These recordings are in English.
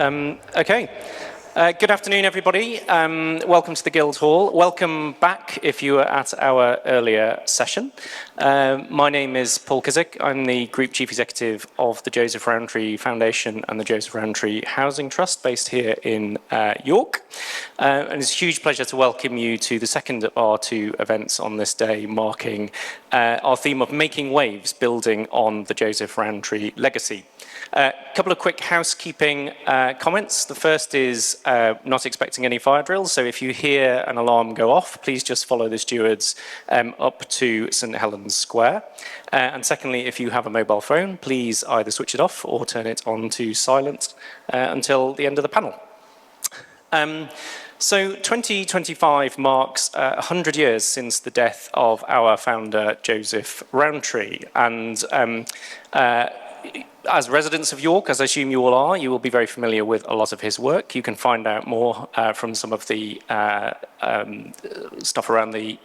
Okay. Good afternoon, everybody. Welcome to the Guildhall. Welcome back if you were at our earlier session. My name is Paul Kizik. I'm the Group Chief Executive of the Joseph Rowntree Foundation and the Joseph Rowntree Housing Trust based here in York. And it's a huge pleasure to welcome you to the second of our two events on this day, marking our theme of Making Waves, Building on the Joseph Rowntree Legacy. A couple of quick housekeeping comments. The first is not expecting any fire drills, so if you hear an alarm go off, please just follow the stewards up to St Helens Square. And secondly, if you have a mobile phone, please either switch it off or turn it on to silent until the end of the panel. So 2025 marks 100 years since the death of our founder, Joseph Rowntree. And as residents of York, as I assume you all are, you will be very familiar with a lot of his work. You can find out more from some of the stuff around the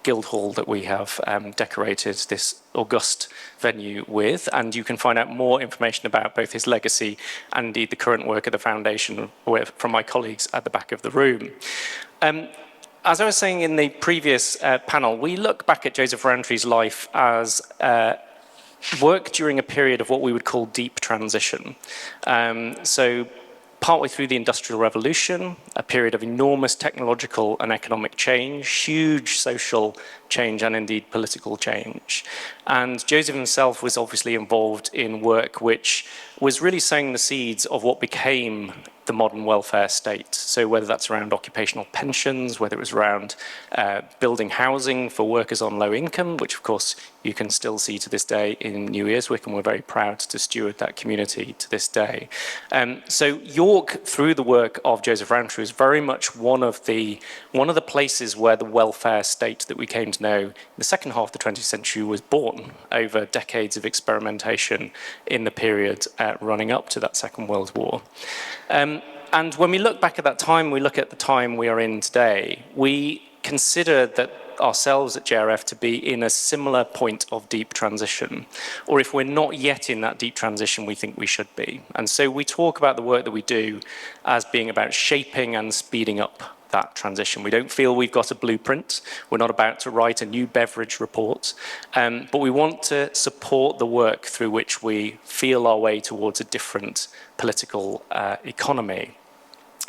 Guildhall that we have decorated this august venue with, and you can find out more information about both his legacy and indeed the current work of the foundation from my colleagues at the back of the room. As I was saying in the previous panel, we look back at Joseph Rowntree's life as work during a period of what we would call deep transition. So partway through the Industrial Revolution, a period of enormous technological and economic change, huge social change and indeed political change. And Joseph himself was obviously involved in work which was really sowing the seeds of what became the modern welfare state. So whether that's around occupational pensions, whether it was around building housing for workers on low income, which of course you can still see to this day in New Earswick, and we're very proud to steward that community to this day. So York, through the work of Joseph Rowntree, is very much one of the places where the welfare state that we came to know in the second half of the 20th century was born over decades of experimentation in the period running up to that Second World War. And when we look back at that time, we look at the time we are in today, we consider that ourselves at JRF to be in a similar point of deep transition, or if we're not yet in that deep transition, we think we should be. And so we talk about the work that we do as being about shaping and speeding up that transition. We don't feel we've got a blueprint. We're not about to write a new Beveridge report, but we want to support the work through which we feel our way towards a different political economy.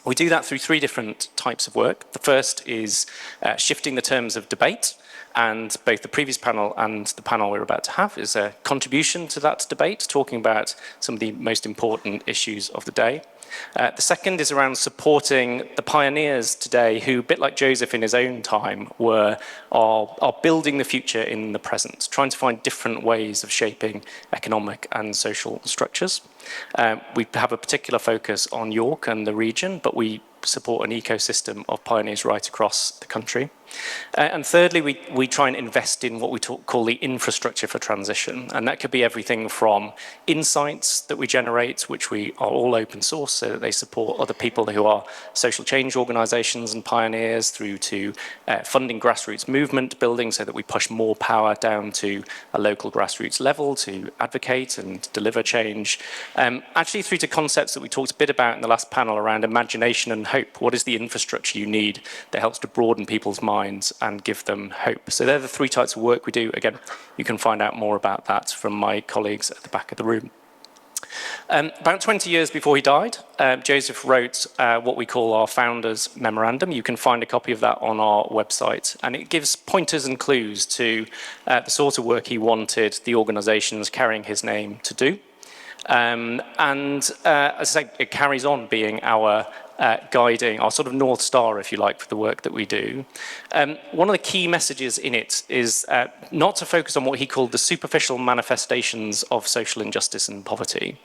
We do that through three different types of work. The first is shifting the terms of debate, and both the previous panel and the panel we're about to have is a contribution to that debate, talking about some of the most important issues of the day. The second is around supporting the pioneers today who, a bit like Joseph in his own time, are building the future in the present, trying to find different ways of shaping economic and social structures. We have a particular focus on York and the region, but we support an ecosystem of pioneers right across the country. And thirdly, we try and invest in what we call the infrastructure for transition. And that could be everything from insights that we generate, which we are all open source, so that they support other people who are social change organizations and pioneers, through to funding grassroots movement building, so that we push more power down to a local grassroots level to advocate and deliver change. Actually through to concepts that we talked a bit about in the last panel around imagination and hope. What is the infrastructure you need that helps to broaden people's minds and give them hope? So they're the three types of work we do. Again, you can find out more about that from my colleagues at the back of the room. About 20 years before he died, Joseph wrote what we call our Founders Memorandum. You can find a copy of that on our website, and it gives pointers and clues to the sort of work he wanted the organizations carrying his name to do. As I say, it carries on being our guiding, our sort of North Star, if you like, for the work that we do. One of the key messages in it is not to focus on what he called the superficial manifestations of social injustice and poverty.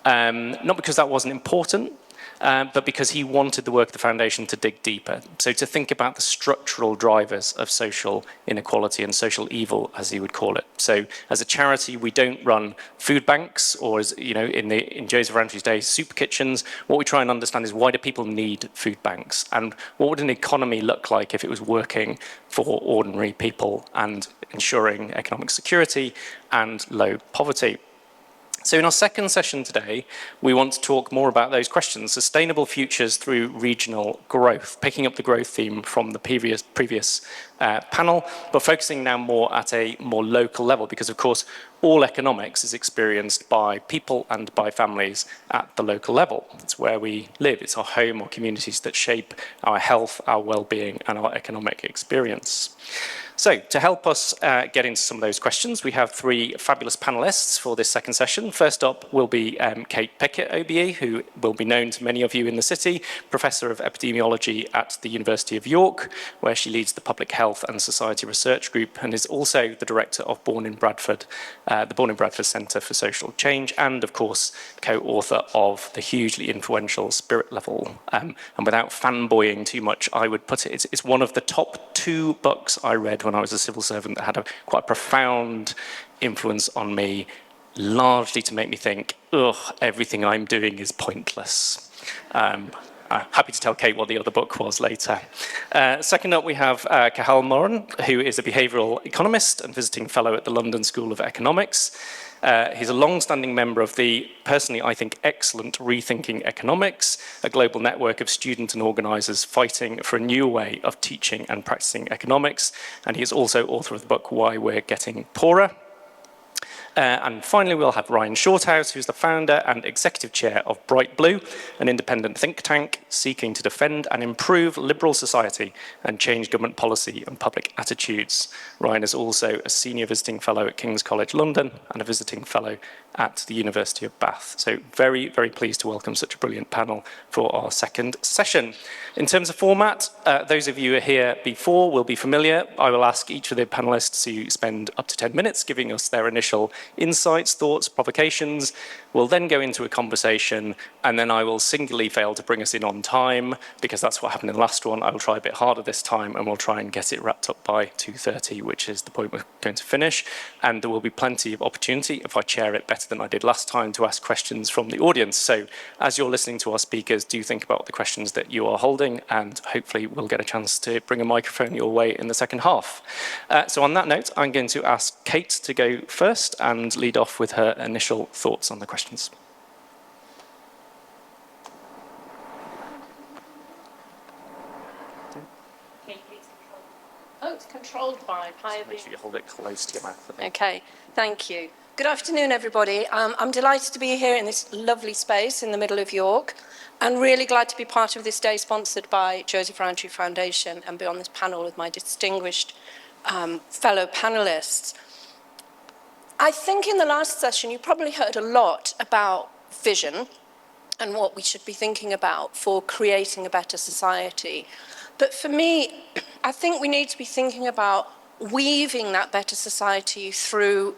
Not because that wasn't important, but because he wanted the work of the foundation to dig deeper. So to think about the structural drivers of social inequality and social evil, as he would call it. So as a charity, we don't run food banks, or as you know, in Joseph Rowntree's day, soup kitchens. What we try and understand is, why do people need food banks? And what would an economy look like if it was working for ordinary people and ensuring economic security and low poverty? So in our second session today, we want to talk more about those questions, sustainable futures through regional growth, picking up the growth theme from the previous panel, but focusing now more at a more local level, because of course, all economics is experienced by people and by families at the local level. It's where we live. It's our home or communities that shape our health, our well-being, and our economic experience. So, to help us get into some of those questions, we have three fabulous panelists for this second session. First up will be Kate Pickett, OBE, who will be known to many of you in the city, Professor of Epidemiology at the University of York, where she leads the Public Health and Society Research Group and is also the director of the Born in Bradford Centre for Social Change, and of course, co-author of the hugely influential Spirit Level. And without fanboying too much, I would put it, it's one of the top 2 books I read when I was a civil servant that had quite a profound influence on me, largely to make me think, ugh, everything I'm doing is pointless. I'm happy to tell Kate what the other book was later. Second up, we have Cathal Moran, who is a behavioural economist and visiting fellow at the London School of Economics. He's a long-standing member of the, personally, I think, excellent Rethinking Economics, a global network of students and organisers fighting for a new way of teaching and practising economics. And he is also author of the book, Why We're Getting Poorer. And finally, we'll have Ryan Shorthouse, who's the founder and executive chair of Bright Blue, an independent think tank seeking to defend and improve liberal society and change government policy and public attitudes. Ryan is also a senior visiting fellow at King's College London and a visiting fellow at the University of Bath. So very, very pleased to welcome such a brilliant panel for our second session. In terms of format, those of you who are here before will be familiar. I will ask each of the panelists to spend up to 10 minutes giving us their initial insights, thoughts, provocations. We'll then go into a conversation, and then I will singularly fail to bring us in on time, because that's what happened in the last one. I will try a bit harder this time, and we'll try and get it wrapped up by 2:30, which is the point we're going to finish. And there will be plenty of opportunity, if I chair it better than I did last time, to ask questions from the audience. So as you're listening to our speakers, do think about the questions that you are holding, and hopefully we'll get a chance to bring a microphone your way in the second half. So on that note, I'm going to ask Kate to go first and lead off with her initial thoughts on the questions. Oh, it's controlled by. Make sure you hold it close to your mouth. Okay, thank you. Good afternoon, everybody. I'm delighted to be here in this lovely space in the middle of York, and really glad to be part of this day sponsored by Joseph Rowntree Foundation and be on this panel with my distinguished fellow panelists. I think in the last session you probably heard a lot about vision and what we should be thinking about for creating a better society. But for me, I think we need to be thinking about weaving that better society through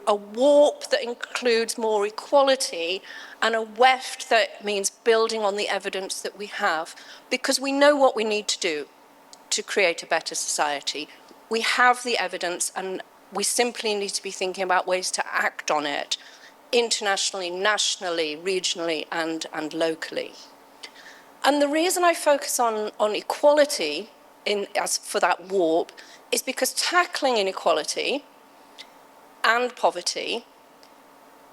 a warp that includes more equality and a weft that means building on the evidence that we have, because we know what we need to do to create a better society. We have the evidence, and we simply need to be thinking about ways to act on it internationally, nationally, regionally, and locally. And the reason I focus on equality as for that warp is because tackling inequality and poverty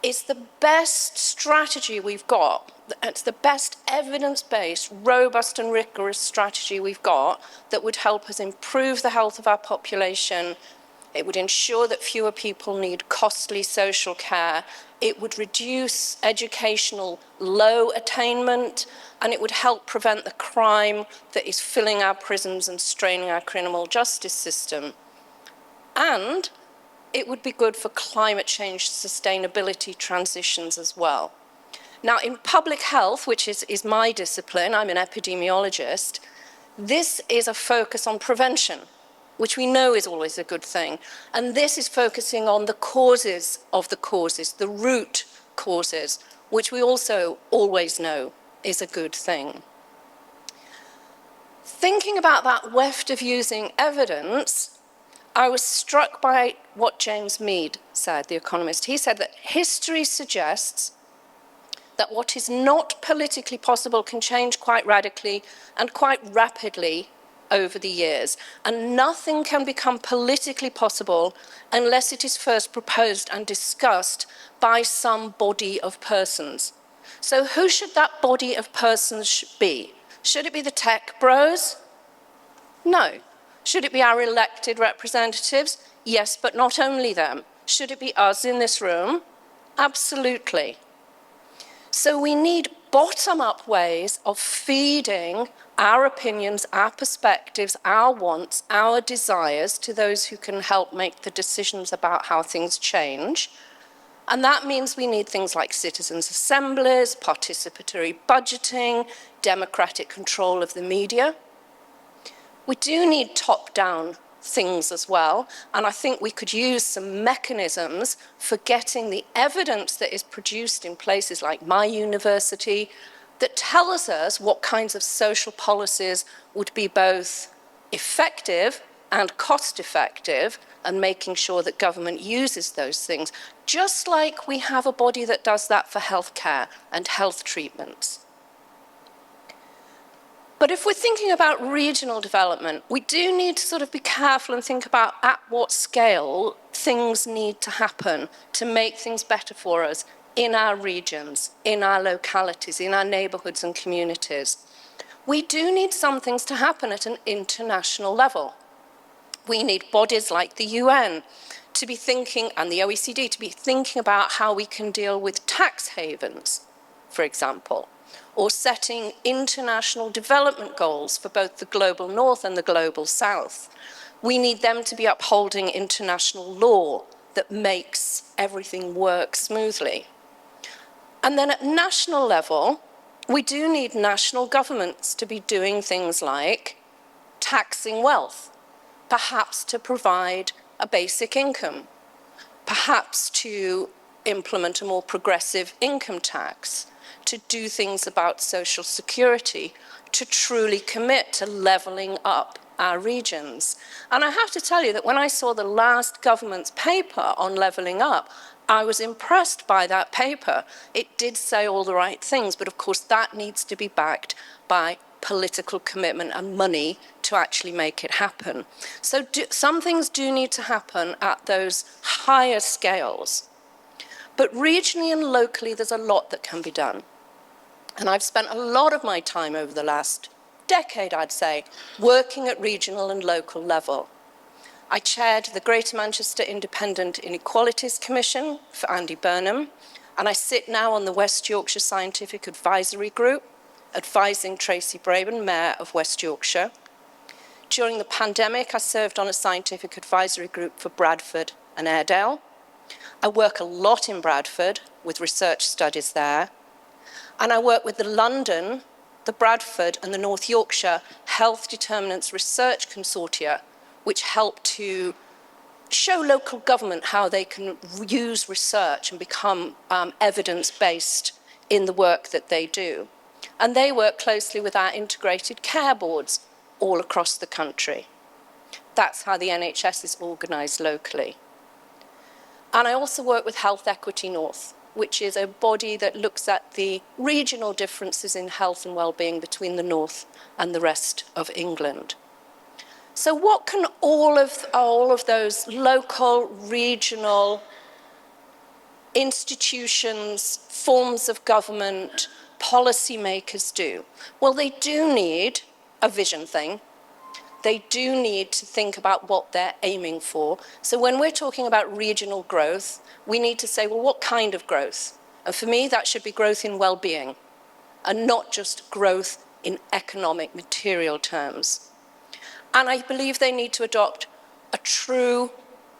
is the best strategy we've got. It's the best evidence-based, robust and rigorous strategy we've got that would help us improve the health of our population. It would ensure that fewer people need costly social care. It would reduce educational low attainment, and it would help prevent the crime that is filling our prisons and straining our criminal justice system. And it would be good for climate change sustainability transitions as well. Now, in public health, which is my discipline, I'm an epidemiologist, this is a focus on prevention, which we know is always a good thing. And this is focusing on the causes of the causes, the root causes, which we also always know is a good thing. Thinking about that weft of using evidence, I was struck by what James Mead said, the economist. He said that history suggests that what is not politically possible can change quite radically and quite rapidly over the years, and nothing can become politically possible unless it is first proposed and discussed by some body of persons. So who should that body of persons be? Should it be the tech bros? No. Should it be our elected representatives? Yes, but not only them. Should it be us in this room? Absolutely. So we need bottom-up ways of feeding our opinions, our perspectives, our wants, our desires to those who can help make the decisions about how things change. And that means we need things like citizens' assemblies, participatory budgeting, democratic control of the media. We do need top-down things as well, and I think we could use some mechanisms for getting the evidence that is produced in places like my university that tells us what kinds of social policies would be both effective and cost-effective, and making sure that government uses those things, just like we have a body that does that for healthcare and health treatments. But if we're thinking about regional development, we do need to sort of be careful and think about at what scale things need to happen to make things better for us in our regions, in our localities, in our neighbourhoods and communities. We do need some things to happen at an international level. We need bodies like the UN to be thinking, and the OECD, to be thinking about how we can deal with tax havens, for example, or setting international development goals for both the global north and the global south. We need them to be upholding international law that makes everything work smoothly. And then at national level, we do need national governments to be doing things like taxing wealth, perhaps to provide a basic income, perhaps to implement a more progressive income tax, to do things about social security, to truly commit to levelling up our regions. And I have to tell you that when I saw the last government's paper on levelling up, I was impressed by that paper. It did say all the right things, but of course that needs to be backed by political commitment and money to actually make it happen. So some things do need to happen at those higher scales. But regionally and locally, there's a lot that can be done. And I've spent a lot of my time over the last decade, I'd say, working at regional and local level. I chaired the Greater Manchester Independent Inequalities Commission for Andy Burnham, and I sit now on the West Yorkshire Scientific Advisory Group, advising Tracy Braben, Mayor of West Yorkshire. During the pandemic, I served on a scientific advisory group for Bradford and Airedale. I work a lot in Bradford with research studies there. And I work with the London, the Bradford, and the North Yorkshire Health Determinants Research Consortia, which help to show local government how they can use research and become evidence-based in the work that they do. And they work closely with our integrated care boards all across the country. That's how the NHS is organised locally. And I also work with Health Equity North, which is a body that looks at the regional differences in health and well-being between the North and the rest of England. So what can all of those local, regional institutions, forms of government, policymakers do? Well, they do need a vision thing. They do need to think about what they're aiming for. So when we're talking about regional growth, we need to say, well, what kind of growth? And for me, that should be growth in well-being, and not just growth in economic, material terms. And I believe they need to adopt a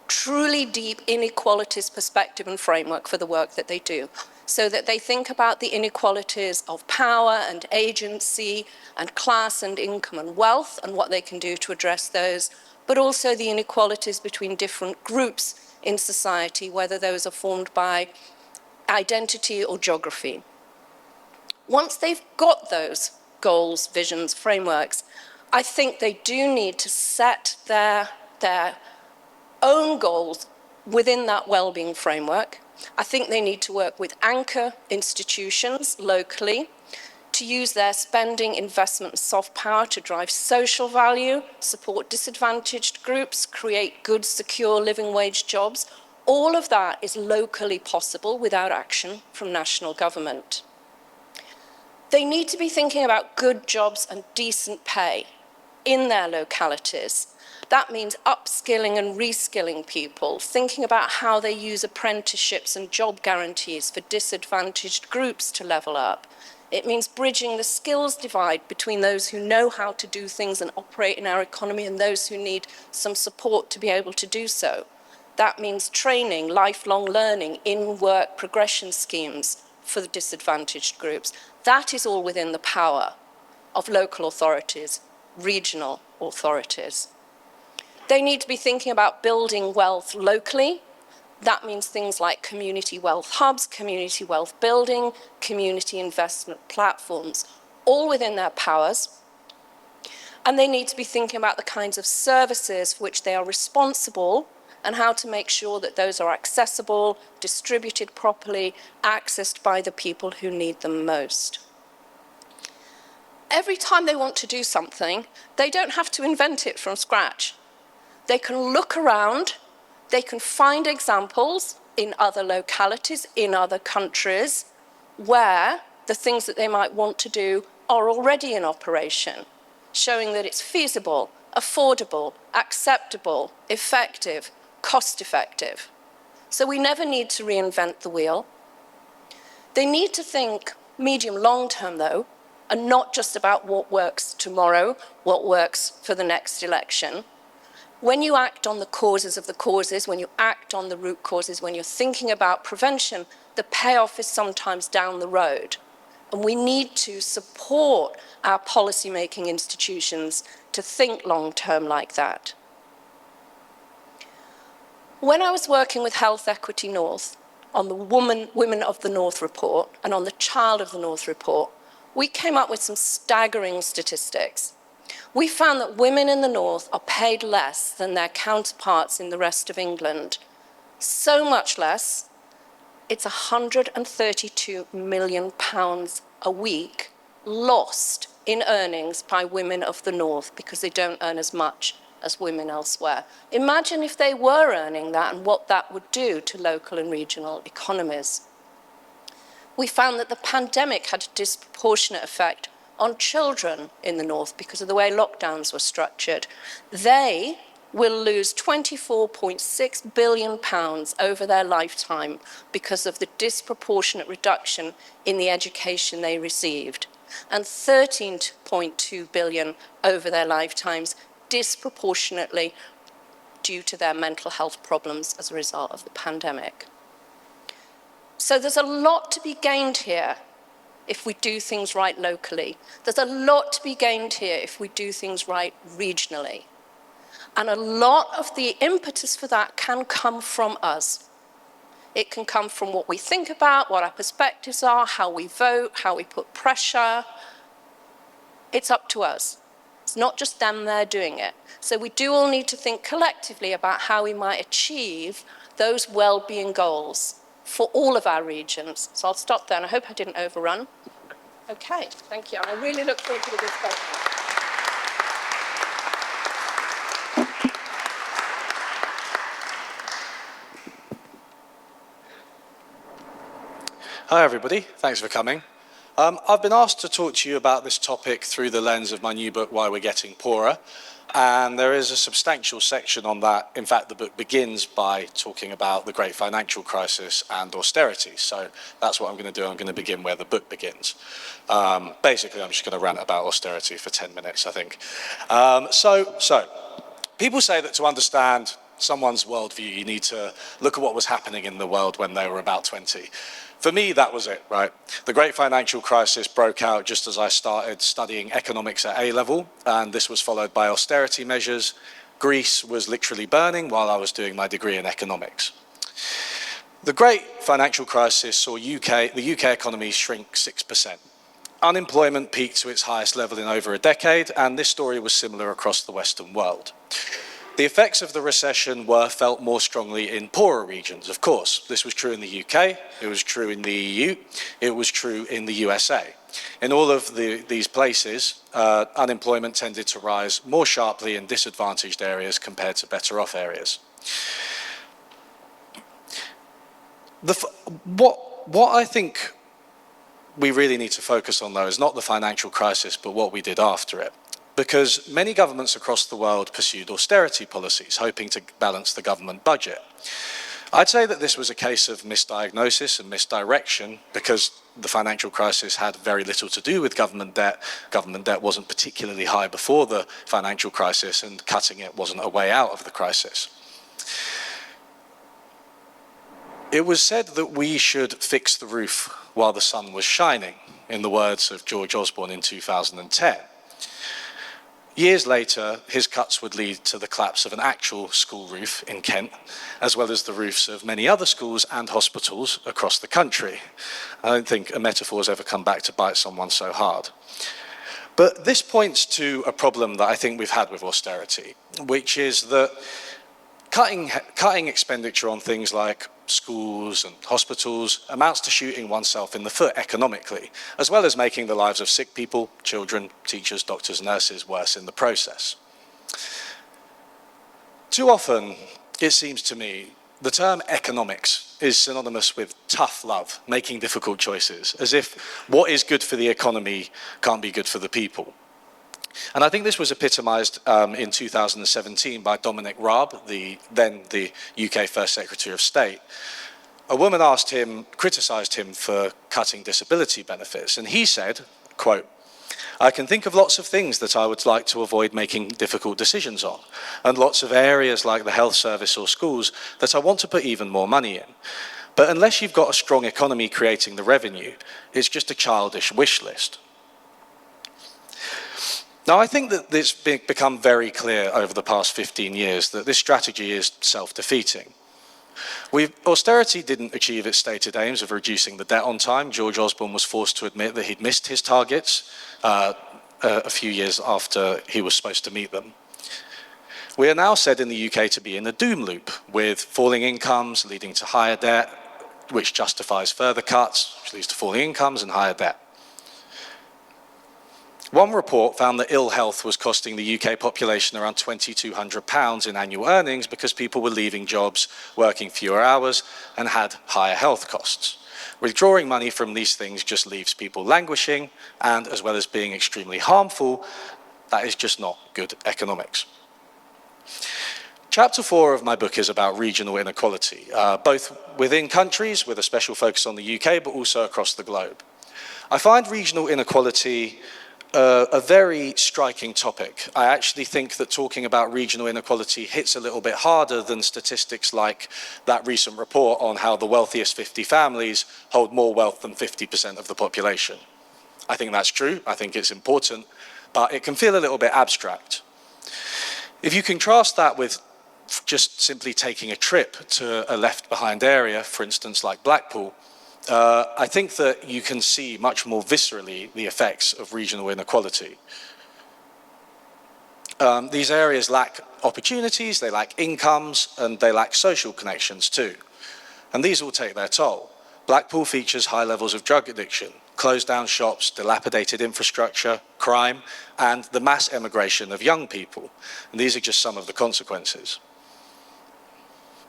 truly deep inequalities perspective and framework for the work that they do, so that they think about the inequalities of power and agency and class and income and wealth and what they can do to address those, but also the inequalities between different groups in society, whether those are formed by identity or geography. Once they've got those goals, visions, frameworks, I think they do need to set their own goals within that well-being framework. I think they need to work with anchor institutions locally to use their spending, investment, and soft power to drive social value, support disadvantaged groups, create good, secure living wage jobs. All of that is locally possible without action from national government. They need to be thinking about good jobs and decent pay in their localities. That means upskilling and reskilling people, thinking about how they use apprenticeships and job guarantees for disadvantaged groups to level up. It means bridging the skills divide between those who know how to do things and operate in our economy and those who need some support to be able to do so. That means training, lifelong learning, in-work progression schemes for the disadvantaged groups. That is all within the power of local authorities, regional authorities. They need to be thinking about building wealth locally. That means things like community wealth hubs, community wealth building, community investment platforms, all within their powers. And they need to be thinking about the kinds of services for which they are responsible and how to make sure that those are accessible, distributed properly, accessed by the people who need them most. Every time they want to do something, they don't have to invent it from scratch. They can look around, they can find examples in other localities, in other countries, where the things that they might want to do are already in operation, showing that it's feasible, affordable, acceptable, effective, cost-effective. So we never need to reinvent the wheel. They need to think medium long-term, though, and not just about what works tomorrow, what works for the next election. When you act on the causes of the causes, when you act on the root causes, when you're thinking about prevention, the payoff is sometimes down the road. And we need to support our policy-making institutions to think long-term like that. When I was working with Health Equity North on the Women of the North report and on the Child of the North report, we came up with some staggering statistics. We found that women in the North are paid less than their counterparts in the rest of England. So much less, it's £132 million a week lost in earnings by women of the North because they don't earn as much as women elsewhere. Imagine if they were earning that and what that would do to local and regional economies. We found that the pandemic had a disproportionate effect on children in the North because of the way lockdowns were structured. They will lose £24.6 billion over their lifetime because of the disproportionate reduction in the education they received, and £13.2 billion over their lifetimes disproportionately due to their mental health problems as a result of the pandemic. So there's a lot to be gained here if we do things right locally. There's a lot to be gained here if we do things right regionally. And a lot of the impetus for that can come from us. It can come from what we think about, what our perspectives are, how we vote, how we put pressure. It's up to us. It's not just them there doing it. So we do all need to think collectively about how we might achieve those well-being goals for all of our regions. So I'll stop there, and I hope I didn't overrun. Okay, thank you. I really look forward to the discussion. Hi everybody, thanks for coming. I've been asked to talk to you about this topic through the lens of my new book, Why We're Getting Poorer, and there is a substantial section on that. In fact, the book begins by talking about the great financial crisis and austerity, so that's what I'm going to do. I'm going to begin where the book begins. Basically, I'm just going to rant about austerity for 10 minutes, I think. So people say that to understand someone's worldview, you need to look at what was happening in the world when they were about 20. For me, that was it, right? The great financial crisis broke out just as I started studying economics at A-level, and this was followed by austerity measures. Greece was literally burning while I was doing my degree in economics. The great financial crisis saw the UK economy shrink 6%. Unemployment peaked to its highest level in over a decade, and this story was similar across the Western world. The effects of the recession were felt more strongly in poorer regions, of course. This was true in the UK, it was true in the EU, it was true in the USA. In all of these places, unemployment tended to rise more sharply in disadvantaged areas compared to better off areas. What I think we really need to focus on, though, is not the financial crisis, but what we did after it. Because many governments across the world pursued austerity policies, hoping to balance the government budget. I'd say that this was a case of misdiagnosis and misdirection, because the financial crisis had very little to do with government debt. Government debt wasn't particularly high before the financial crisis, and cutting it wasn't a way out of the crisis. It was said that we should fix the roof while the sun was shining, in the words of George Osborne in 2010. Years later, his cuts would lead to the collapse of an actual school roof in Kent, as well as the roofs of many other schools and hospitals across the country. I don't think a metaphor has ever come back to bite someone so hard. But this points to a problem that I think we've had with austerity, which is that cutting expenditure on things like schools and hospitals amounts to shooting oneself in the foot economically, as well as making the lives of sick people, children, teachers, doctors, nurses worse in the process. Too often, it seems to me, the term economics is synonymous with tough love, making difficult choices, as if what is good for the economy can't be good for the people. And I think this was epitomised in 2017 by Dominic Raab, then the UK First Secretary of State. A woman criticised him for cutting disability benefits, and he said, quote, "I can think of lots of things that I would like to avoid making difficult decisions on, and lots of areas like the health service or schools that I want to put even more money in. But unless you've got a strong economy creating the revenue, it's just a childish wish list." Now, I think that it's become very clear over the past 15 years that this strategy is self-defeating. Austerity didn't achieve its stated aims of reducing the debt on time. George Osborne was forced to admit that he'd missed his targets a few years after he was supposed to meet them. We are now said in the UK to be in a doom loop, with falling incomes leading to higher debt, which justifies further cuts, which leads to falling incomes and higher debt. One report found that ill health was costing the UK population around £2,200 in annual earnings because people were leaving jobs, working fewer hours, and had higher health costs. Withdrawing money from these things just leaves people languishing, and as well as being extremely harmful, that is just not good economics. Chapter 4 of my book is about regional inequality, both within countries, with a special focus on the UK, but also across the globe. I find regional inequality a very striking topic. I actually think that talking about regional inequality hits a little bit harder than statistics like that recent report on how the wealthiest 50 families hold more wealth than 50% of the population. I think that's true, I think it's important, but it can feel a little bit abstract. If you contrast that with just simply taking a trip to a left-behind area, for instance, like Blackpool, I think that you can see much more viscerally the effects of regional inequality. These areas lack opportunities, they lack incomes, and they lack social connections too. And these all take their toll. Blackpool features high levels of drug addiction, closed down shops, dilapidated infrastructure, crime, and the mass emigration of young people. And these are just some of the consequences.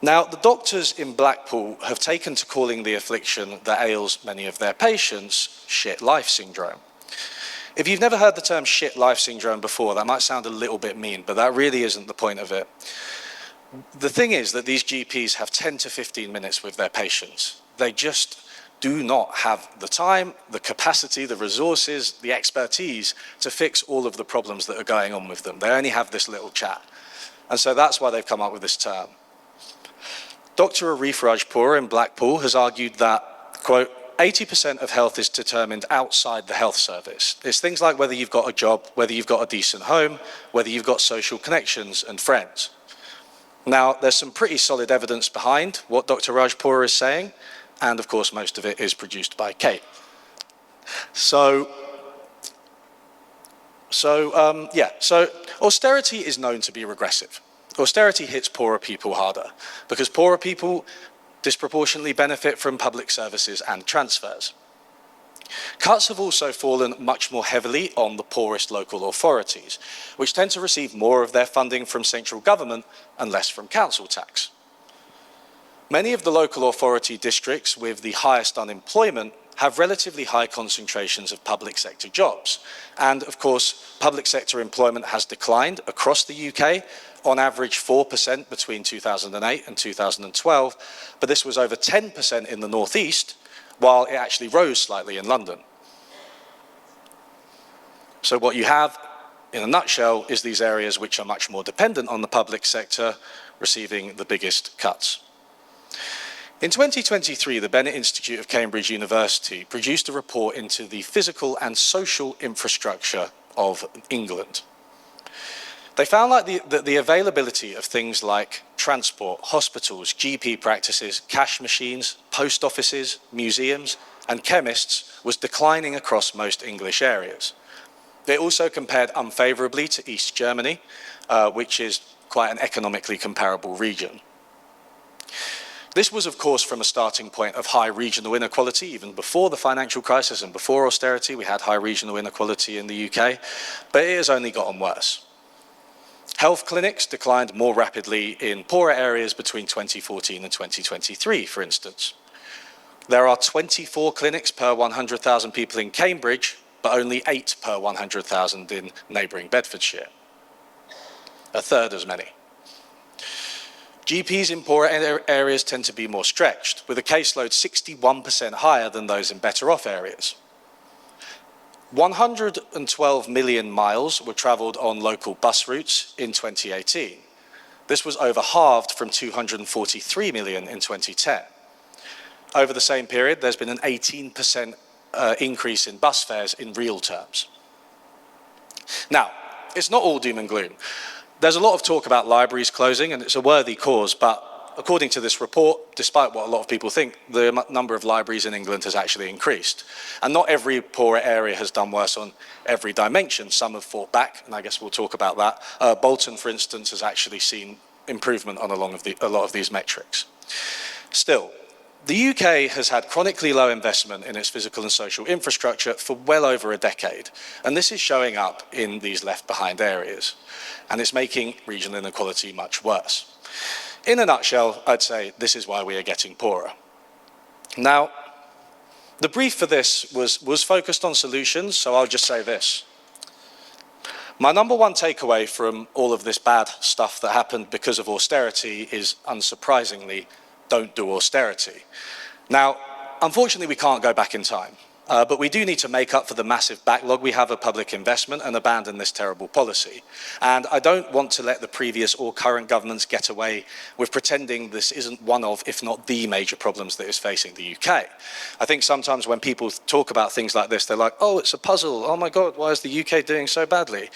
Now, the doctors in Blackpool have taken to calling the affliction that ails many of their patients shit life syndrome. If you've never heard the term shit life syndrome before, that might sound a little bit mean, but that really isn't the point of it. The thing is that these GPs have 10 to 15 minutes with their patients. They just do not have the time, the capacity, the resources, the expertise to fix all of the problems that are going on with them. They only have this little chat. And so that's why they've come up with this term. Dr. Arif Rajpur in Blackpool has argued that, quote, 80% of health is determined outside the health service. It's things like whether you've got a job, whether you've got a decent home, whether you've got social connections and friends. Now, there's some pretty solid evidence behind what Dr. Rajpur is saying, and of course, most of it is produced by Kate. So austerity is known to be regressive. Austerity hits poorer people harder because poorer people disproportionately benefit from public services and transfers. Cuts have also fallen much more heavily on the poorest local authorities, which tend to receive more of their funding from central government and less from council tax. Many of the local authority districts with the highest unemployment have relatively high concentrations of public sector jobs. And of course, public sector employment has declined across the UK, on average 4% between 2008 and 2012, but this was over 10% in the northeast, while it actually rose slightly in London. So what you have, in a nutshell, is these areas which are much more dependent on the public sector receiving the biggest cuts. In 2023, the Bennett Institute of Cambridge University produced a report into the physical and social infrastructure of England. They found that the availability of things like transport, hospitals, GP practices, cash machines, post offices, museums, and chemists was declining across most English areas. They also compared unfavorably to East Germany, which is quite an economically comparable region. This was, of course, from a starting point of high regional inequality. Even before the financial crisis and before austerity, we had high regional inequality in the UK, but it has only gotten worse. Health clinics declined more rapidly in poorer areas between 2014 and 2023, for instance. There are 24 clinics per 100,000 people in Cambridge, but only 8 per 100,000 in neighbouring Bedfordshire. A third as many. GPs in poorer areas tend to be more stretched, with a caseload 61% higher than those in better off areas. 112 million miles were travelled on local bus routes in 2018. This was over halved from 243 million in 2010. Over the same period, there's been an 18% increase in bus fares in real terms. Now, it's not all doom and gloom. There's a lot of talk about libraries closing, and it's a worthy cause, but according to this report, despite what a lot of people think, the number of libraries in England has actually increased. And not every poorer area has done worse on every dimension. Some have fought back, and I guess we'll talk about that. Bolton, for instance, has actually seen improvement on a lot of these metrics. Still, the UK has had chronically low investment in its physical and social infrastructure for well over a decade, and this is showing up in these left-behind areas, and it's making regional inequality much worse. In a nutshell, I'd say this is why we are getting poorer. Now, the brief for this was focused on solutions, so I'll just say this. My number one takeaway from all of this bad stuff that happened because of austerity is, unsurprisingly, don't do austerity. Now, unfortunately, we can't go back in time, but we do need to make up for the massive backlog we have of public investment and abandon this terrible policy. And I don't want to let the previous or current governments get away with pretending this isn't one of, if not the major problems that is facing the UK. I think sometimes when people talk about things like this, they're like, oh, it's a puzzle. Oh my God, why is the UK doing so badly?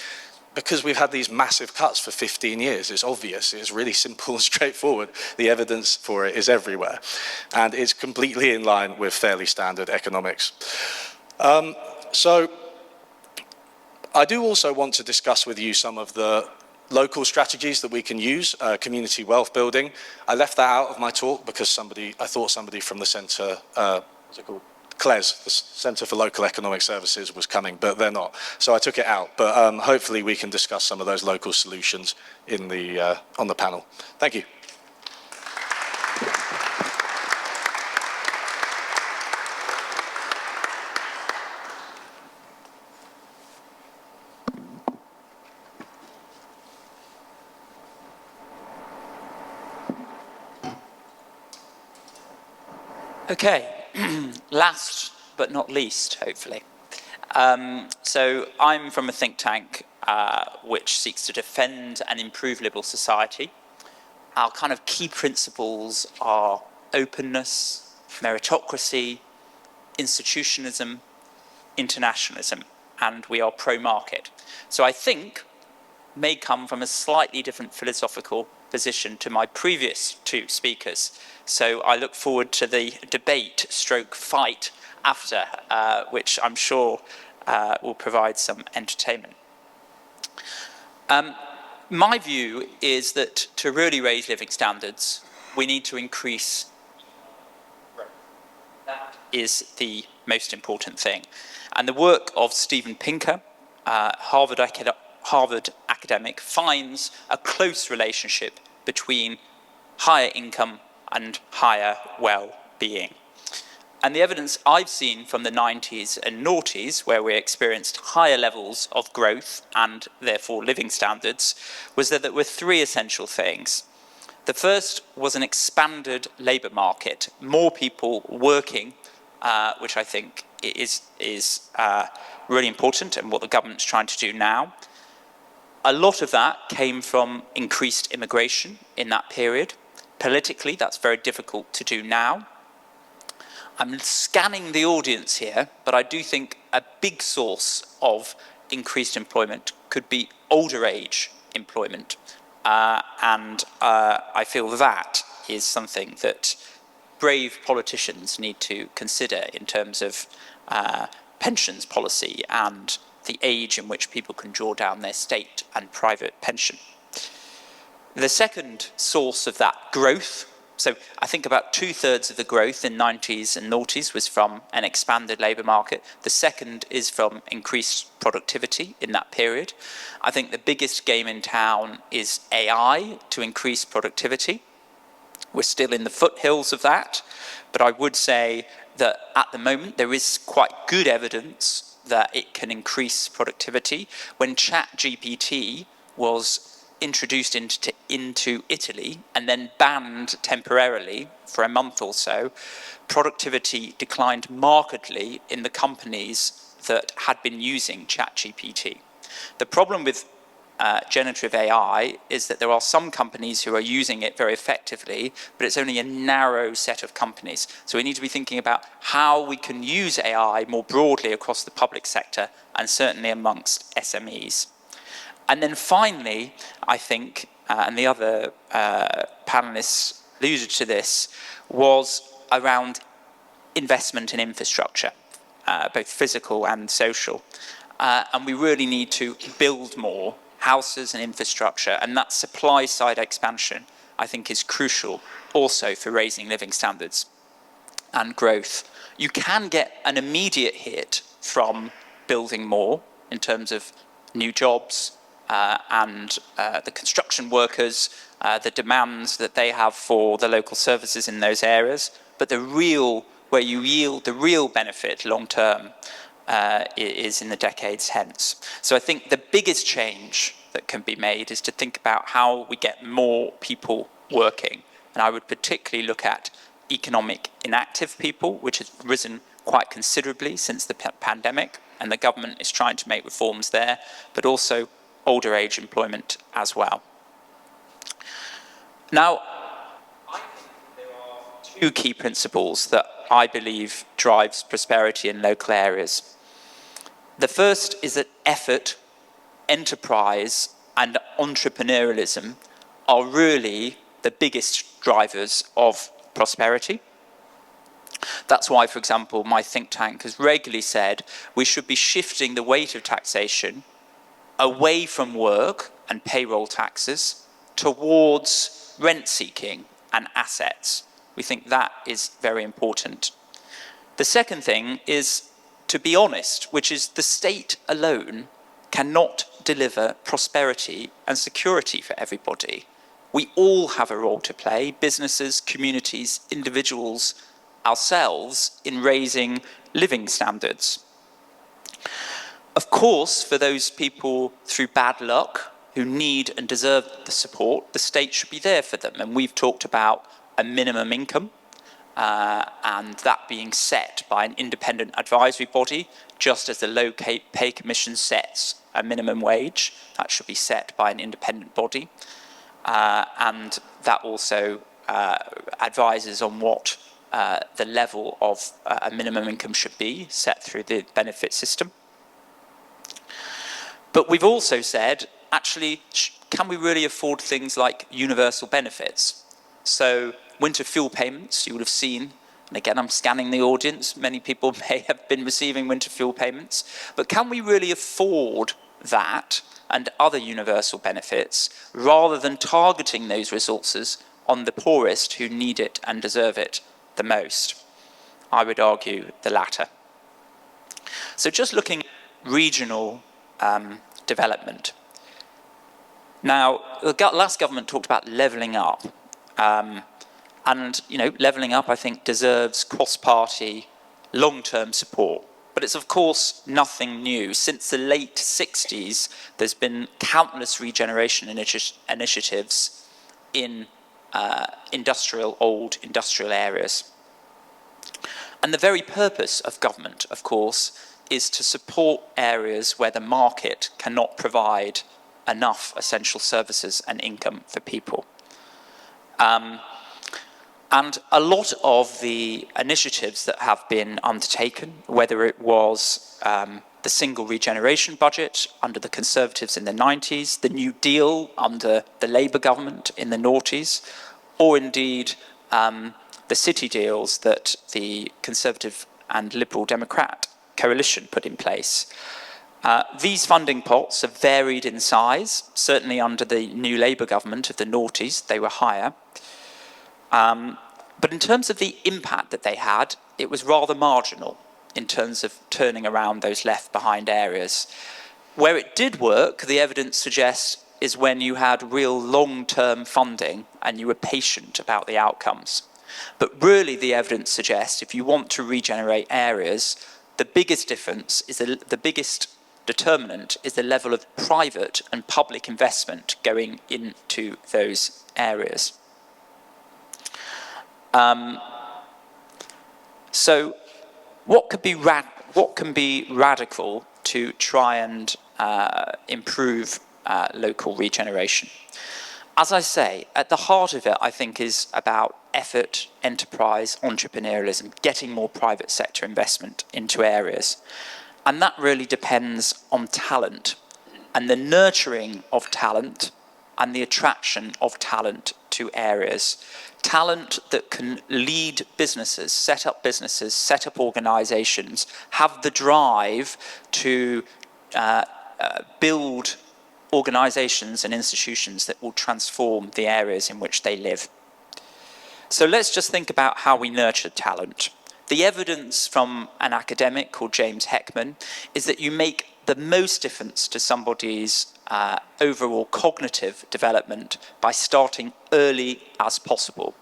Because we've had these massive cuts for 15 years. It's obvious, it's really simple and straightforward. The evidence for it is everywhere. And it's completely in line with fairly standard economics. So I do also want to discuss with you some of the local strategies that we can use, community wealth building. I left that out of my talk because I thought somebody from the centre, what's it called? CLES, the Centre for Local Economic Services, was coming, but they're not. So I took it out, but hopefully we can discuss some of those local solutions in on the panel. Thank you. Okay, last but not least, hopefully. So I'm from a think tank which seeks to defend and improve liberal society. Our kind of key principles are openness, meritocracy, institutionalism, internationalism, and we are pro-market. So I think may come from a slightly different philosophical position to my previous two speakers. So I look forward to the debate stroke fight after, which I'm sure will provide some entertainment. My view is that to really raise living standards, we need to increase growth. That is the most important thing. And the work of Steven Pinker, Harvard academic, finds a close relationship between higher income and higher well-being. And the evidence I've seen from the 90s and noughties, where we experienced higher levels of growth and therefore living standards, was that there were three essential things. The first was an expanded labour market, more people working, which I think is really important and what the government's trying to do now. A lot of that came from increased immigration in that period. Politically, that's very difficult to do now. I'm scanning the audience here, but I do think a big source of increased employment could be older age employment. And I feel that is something that brave politicians need to consider in terms of pensions policy and the age in which people can draw down their state and private pension. The second source of that growth, so I think about 2/3 of the growth in 90s and noughties was from an expanded labour market. The second is from increased productivity in that period. I think the biggest game in town is AI to increase productivity. We're still in the foothills of that, but I would say that at the moment there is quite good evidence that it can increase productivity. When ChatGPT was introduced into Italy and then banned temporarily for a month or so, productivity declined markedly in the companies that had been using ChatGPT. The problem with generative AI is that there are some companies who are using it very effectively, but it's only a narrow set of companies. So we need to be thinking about how we can use AI more broadly across the public sector and certainly amongst SMEs. And then finally, I think, and the other panelists alluded to this, was around investment in infrastructure, both physical and social. And we really need to build more houses and infrastructure, and that supply side expansion, I think, is crucial also for raising living standards and growth. You can get an immediate hit from building more in terms of new jobs, and the construction workers, the demands that they have for the local services in those areas. But where you yield the real benefit long term is in the decades hence. So I think the biggest change that can be made is to think about how we get more people working. And I would particularly look at economic inactive people, which has risen quite considerably since the pandemic, and the government is trying to make reforms there, but also older age employment as well. Now, I think there are two key principles that I believe drives prosperity in local areas. The first is that effort, enterprise, and entrepreneurialism are really the biggest drivers of prosperity. That's why, for example, my think tank has regularly said we should be shifting the weight of taxation away from work and payroll taxes towards rent-seeking and assets. We think that is very important. The second thing is to be honest, which is the state alone cannot deliver prosperity and security for everybody. We all have a role to play, businesses, communities, individuals, ourselves, in raising living standards. Of course, for those people through bad luck who need and deserve the support, the state should be there for them. And we've talked about a minimum income, and that being set by an independent advisory body, just as the Low Pay Commission sets a minimum wage. That should be set by an independent body. And that also advises on what the level of a minimum income should be, set through the benefit system. But we've also said, actually, can we really afford things like universal benefits? So winter fuel payments, you would have seen, and again, I'm scanning the audience, many people may have been receiving winter fuel payments, but can we really afford that and other universal benefits, rather than targeting those resources on the poorest who need it and deserve it the most. I would argue the latter. So just looking at regional development. Now, the last government talked about levelling up. And, levelling up, I think, deserves cross-party, long-term support. But it's, of course, nothing new. Since the late 60s, there's been countless regeneration initiatives in old industrial areas. And the very purpose of government, of course, is to support areas where the market cannot provide enough essential services and income for people. And a lot of the initiatives that have been undertaken, whether it was the single regeneration budget under the Conservatives in the 90s, the New Deal under the Labour government in the noughties, or indeed the city deals that the Conservative and Liberal Democrat coalition put in place. These funding pots have varied in size. Certainly under the new Labour government of the noughties, they were higher. But in terms of the impact that they had, it was rather marginal in terms of turning around those left behind areas. Where it did work, the evidence suggests, is when you had real long-term funding and you were patient about the outcomes. But really the evidence suggests if you want to regenerate areas, the biggest difference is the biggest determinant is the level of private and public investment going into those areas. So what can be radical to try and improve local regeneration? As I say, at the heart of it, I think, is about effort, enterprise, entrepreneurialism, getting more private sector investment into areas. And that really depends on talent and the nurturing of talent and the attraction of talent to areas. Talent that can lead businesses, set up organizations, have the drive to build organizations and institutions that will transform the areas in which they live. So let's just think about how we nurture talent. The evidence from an academic called James Heckman is that you make the most difference to somebody's overall cognitive development by starting early as possible,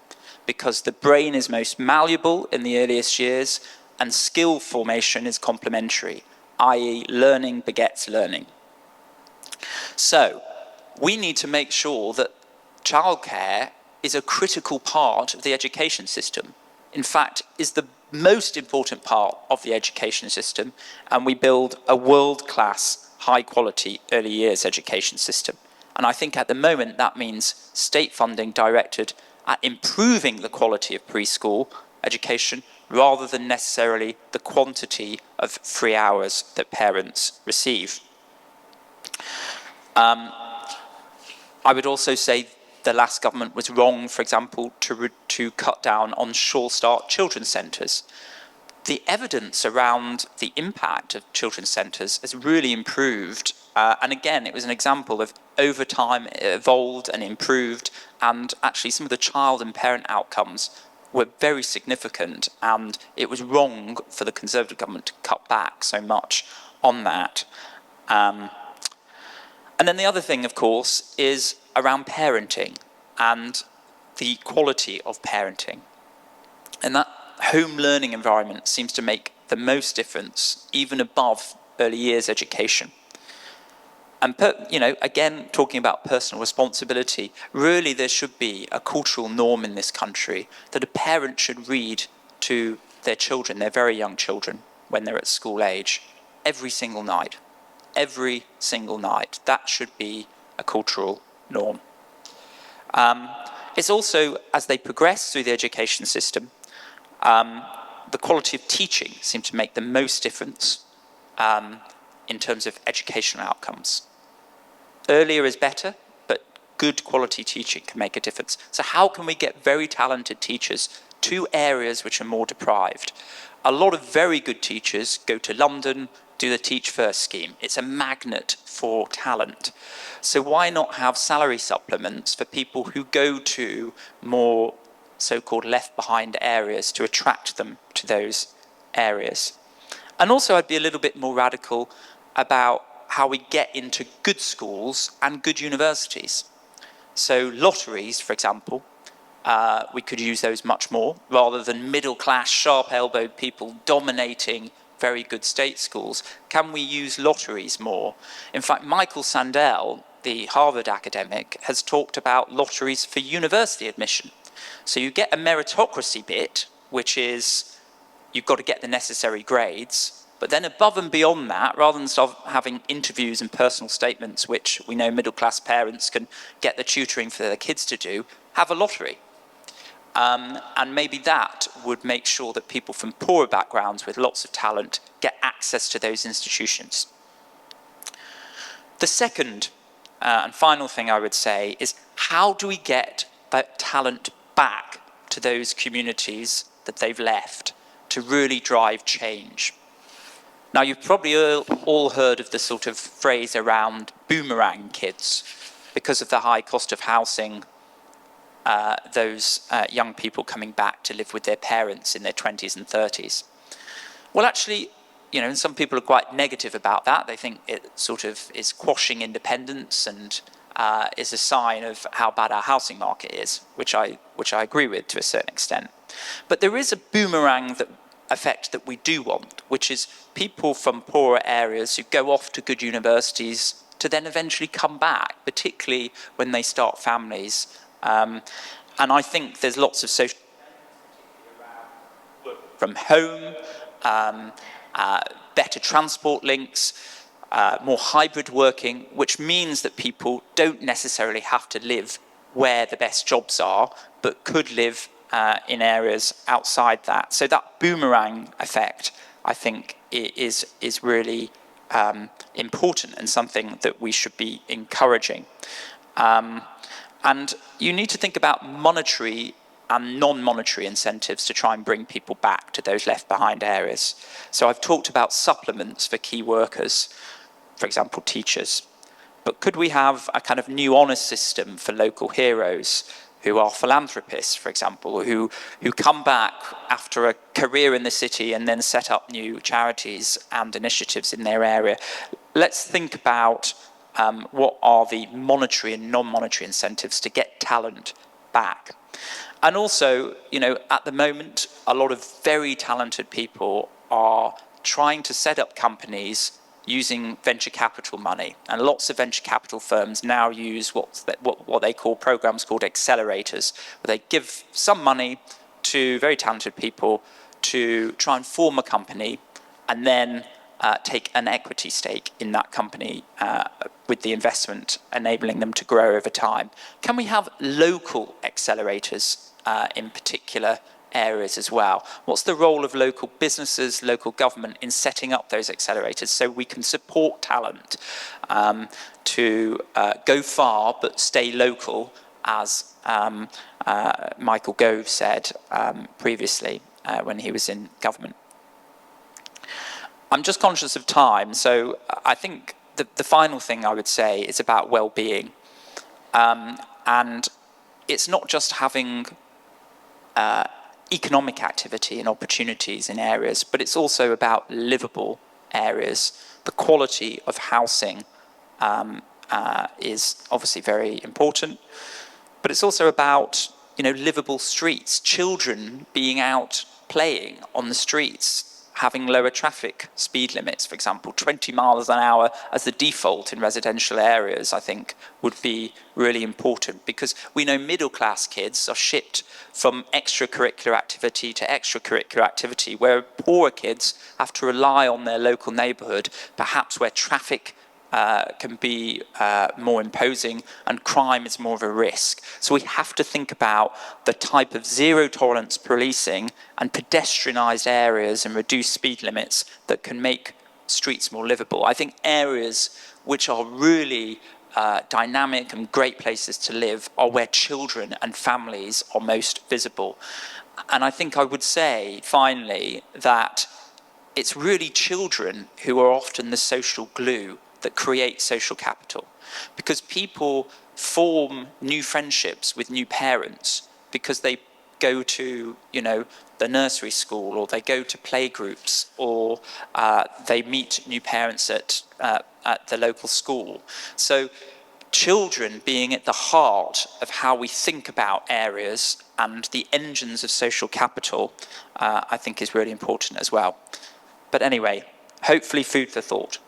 because the brain is most malleable in the earliest years and skill formation is complementary, i.e. learning begets learning. So we need to make sure that childcare is a critical part of the education system. In fact, is the most important part of the education system, and we build a world-class, high-quality early years education system. And I think at the moment that means state funding directed at improving the quality of preschool education rather than necessarily the quantity of free hours that parents receive. I would also say the last government was wrong, for example, to cut down on Sure Start children's centres. The evidence around the impact of children's centres has really improved. And again, it was an example of over time it evolved and improved, and actually some of the child and parent outcomes were very significant, and it was wrong for the Conservative government to cut back so much on that. And then the other thing, of course, is around parenting and the quality of parenting. And that home learning environment seems to make the most difference, even above early years education. And, again, talking about personal responsibility, really there should be a cultural norm in this country that a parent should read to their children, their very young children, when they're at school age, every single night. Every single night. That should be a cultural norm. It's also, as they progress through the education system, the quality of teaching seems to make the most difference in terms of educational outcomes. Earlier is better, but good quality teaching can make a difference. So how can we get very talented teachers to areas which are more deprived? A lot of very good teachers go to London, do the Teach First scheme. It's a magnet for talent. So why not have salary supplements for people who go to more so-called left behind areas to attract them to those areas? And also I'd be a little bit more radical about how we get into good schools and good universities. So lotteries, for example, we could use those much more, rather than middle-class, sharp-elbowed people dominating very good state schools. Can we use lotteries more? In fact, Michael Sandel, the Harvard academic, has talked about lotteries for university admission. So you get a meritocracy bit, which is you've got to get the necessary grades, but then above and beyond that, rather than start having interviews and personal statements, which we know middle-class parents can get the tutoring for their kids to do, have a lottery. And maybe that would make sure that people from poorer backgrounds with lots of talent get access to those institutions. The second and final thing I would say is, how do we get that talent back to those communities that they've left to really drive change? Now, you've probably all heard of the sort of phrase around boomerang kids. Because of the high cost of housing, those young people coming back to live with their parents in their 20s and 30s. Well, actually, you know, some people are quite negative about that. They think it sort of is quashing independence and is a sign of how bad our housing market is, which I agree with to a certain extent. But there is a boomerang effect that we do want, which is people from poorer areas who go off to good universities to then eventually come back, particularly when they start families. And I think there's lots of social work from home, better transport links, more hybrid working, which means that people don't necessarily have to live where the best jobs are, but could live in areas outside that. So that boomerang effect, I think, is really important and something that we should be encouraging. And you need to think about monetary and non-monetary incentives to try and bring people back to those left behind areas. So I've talked about supplements for key workers, for example, teachers. But could we have a kind of new honour system for local heroes who are philanthropists, for example, who come back after a career in the city and then set up new charities and initiatives in their area? Let's think about what are the monetary and non-monetary incentives to get talent back. And also, you know, at the moment, a lot of very talented people are trying to set up companies using venture capital money. And lots of venture capital firms now use what they call programs called accelerators, where they give some money to very talented people to try and form a company and then take an equity stake in that company with the investment enabling them to grow over time. Can we have local accelerators in particular areas as well? What's the role of local businesses, local government in setting up those accelerators so we can support talent to go far but stay local, as Michael Gove said previously when he was in government? I'm just conscious of time, so I think the final thing I would say is about well-being. And it's not just having economic activity and opportunities in areas, but it's also about livable areas. The quality of housing is obviously very important, but it's also about, you know, livable streets, children being out playing on the streets, having lower traffic speed limits, for example, 20 miles an hour as the default in residential areas, I think would be really important, because we know middle-class kids are shipped from extracurricular activity to extracurricular activity, where poorer kids have to rely on their local neighbourhood, perhaps where traffic can be more imposing and crime is more of a risk. So we have to think about the type of zero-tolerance policing and pedestrianised areas and reduced speed limits that can make streets more livable. I think areas which are really dynamic and great places to live are where children and families are most visible. And I think I would say, finally, that it's really children who are often the social glue that create social capital, because people form new friendships with new parents because they go to, you know, the nursery school, or they go to playgroups, or they meet new parents at the local school. So children being at the heart of how we think about areas and the engines of social capital, I think is really important as well. But anyway, hopefully food for thought.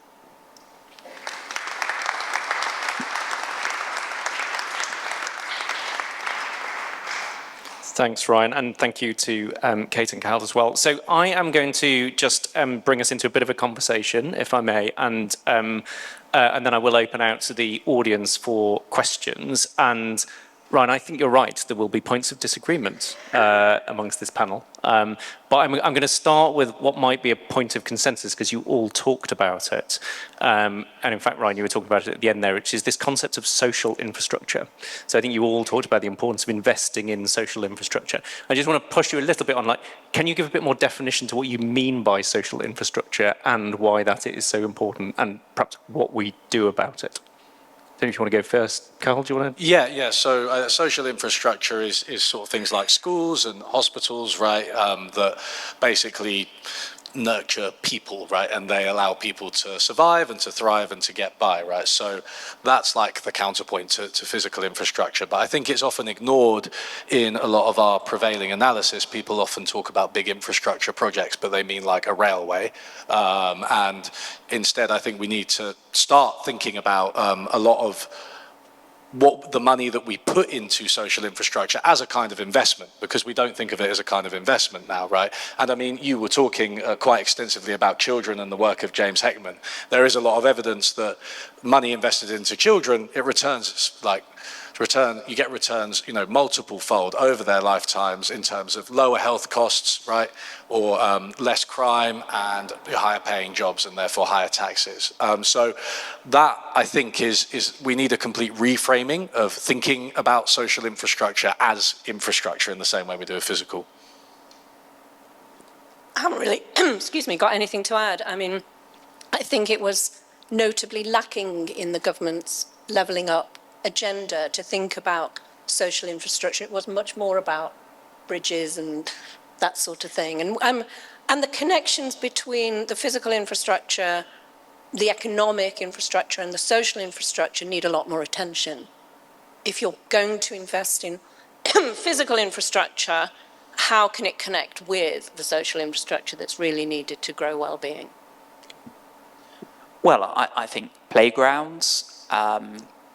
Thanks, Ryan, and thank you to Kate and Cal as well. So I am going to just bring us into a bit of a conversation, if I may, and then I will open out to the audience for questions. And Ryan, I think you're right. There will be points of disagreement amongst this panel. But I'm going to start with what might be a point of consensus, because you all talked about it. And in fact, Ryan, you were talking about it at the end there, which is this concept of social infrastructure. So I think you all talked about the importance of investing in social infrastructure. I just want to push you a little bit on, like, can you give a bit more definition to what you mean by social infrastructure and why that is so important, and perhaps what we do about it? So if you want to go first, Carl, do you want to? Yeah. So social infrastructure is sort of things like schools and hospitals, right? That basically nurture people, right? And they allow people to survive and to thrive and to get by, right? So that's like the counterpoint to physical infrastructure. But I think it's often ignored in a lot of our prevailing analysis. People often talk about big infrastructure projects, but they mean like a railway. And instead, I think we need to start thinking about a lot of what the money that we put into social infrastructure as a kind of investment, because we don't think of it as a kind of investment now, right? And I mean, you were talking quite extensively about children and the work of James Heckman. There is a lot of evidence that money invested into children, it returns like you get returns, you know, multiple fold over their lifetimes in terms of lower health costs, right? Or less crime and higher paying jobs and therefore higher taxes. So that, I think, is we need a complete reframing of thinking about social infrastructure as infrastructure in the same way we do a physical. I haven't really, excuse me, got anything to add. I mean, I think it was notably lacking in the government's levelling up agenda to think about social infrastructure. It was much more about bridges and that sort of thing. And the connections between the physical infrastructure, the economic infrastructure, and the social infrastructure need a lot more attention. If you're going to invest in physical infrastructure, how can it connect with the social infrastructure that's really needed to grow well-being? Well, I think playgrounds,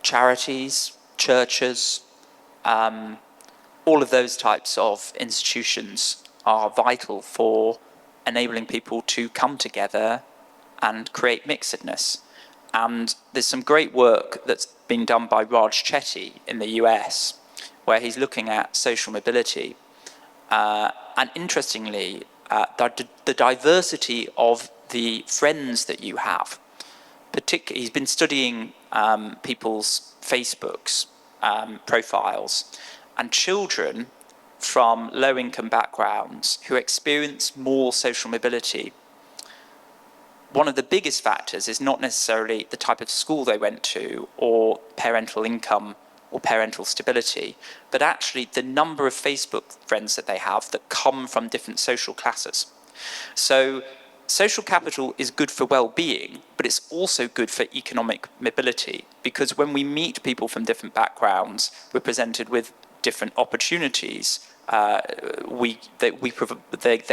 charities, churches, all of those types of institutions are vital for enabling people to come together and create mixedness. And there's some great work that's been done by Raj Chetty in the US, where he's looking at social mobility. And interestingly, the diversity of the friends that you have, particularly, he's been studying people's Facebook's profiles, and children from low-income backgrounds who experience more social mobility. One of the biggest factors is not necessarily the type of school they went to or parental income or parental stability, but actually the number of Facebook friends that they have that come from different social classes. So social capital is good for well-being, but it's also good for economic mobility, because when we meet people from different backgrounds, we're presented with different opportunities. They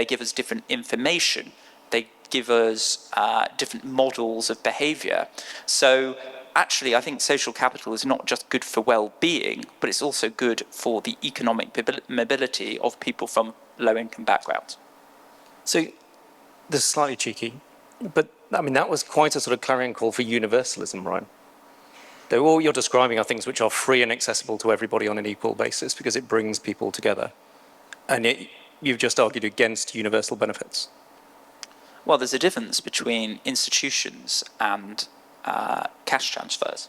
give us different information. They give us different models of behaviour. So actually, I think social capital is not just good for well-being, but it's also good for the economic mobility of people from low-income backgrounds. So this is slightly cheeky, but I mean, that was quite a sort of clarion call for universalism, right? All you're describing are things which are free and accessible to everybody on an equal basis because it brings people together. And yet you've just argued against universal benefits. Well, there's a difference between institutions and cash transfers.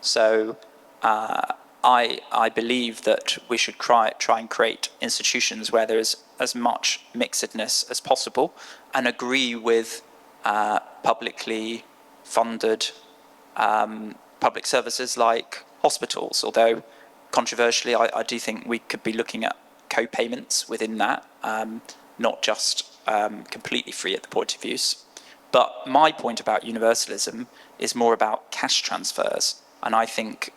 So I believe that we should try and create institutions where there is as much mixedness as possible and agree with publicly funded public services like hospitals, although controversially I do think we could be looking at co-payments within that, not just completely free at the point of use. But my point about universalism is more about cash transfers, and I think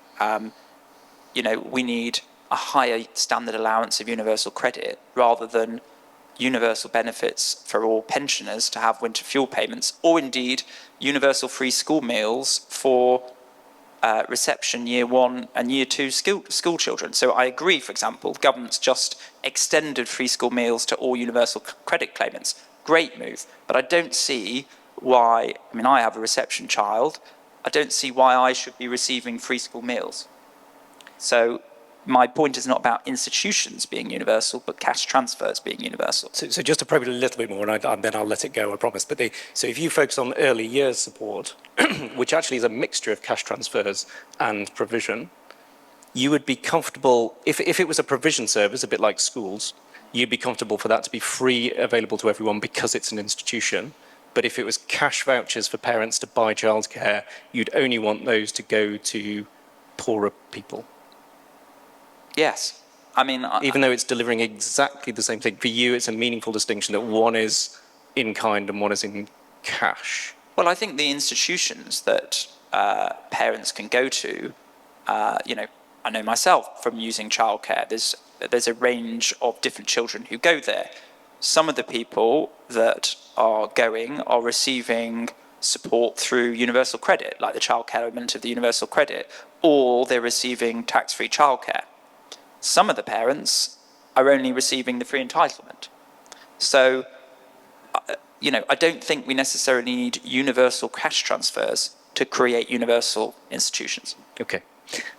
we need a higher standard allowance of universal credit rather than universal benefits for all pensioners to have winter fuel payments, or indeed universal free school meals for reception year 1 and year 2 school children. So I agree, for example, the government's just extended free school meals to all universal credit claimants. Great move, but I don't see why, I have a reception child, I don't see why I should be receiving free school meals. So my point is not about institutions being universal, but cash transfers being universal. So just to probe it a little bit more, and then I'll let it go, I promise. But so if you focus on early years support, which actually is a mixture of cash transfers and provision, you would be comfortable, if it was a provision service, a bit like schools, you'd be comfortable for that to be free, available to everyone because it's an institution. But if it was cash vouchers for parents to buy childcare, you'd only want those to go to poorer people. Yes. Even though it's delivering exactly the same thing, for you it's a meaningful distinction that one is in kind and one is in cash. Well, I think the institutions that parents can go to, I know myself from using childcare, there's a range of different children who go there. Some of the people that are going are receiving support through universal credit, like the childcare element of the universal credit, or they're receiving tax-free childcare. Some of the parents are only receiving the free entitlement. So, I don't think we necessarily need universal cash transfers to create universal institutions. Okay.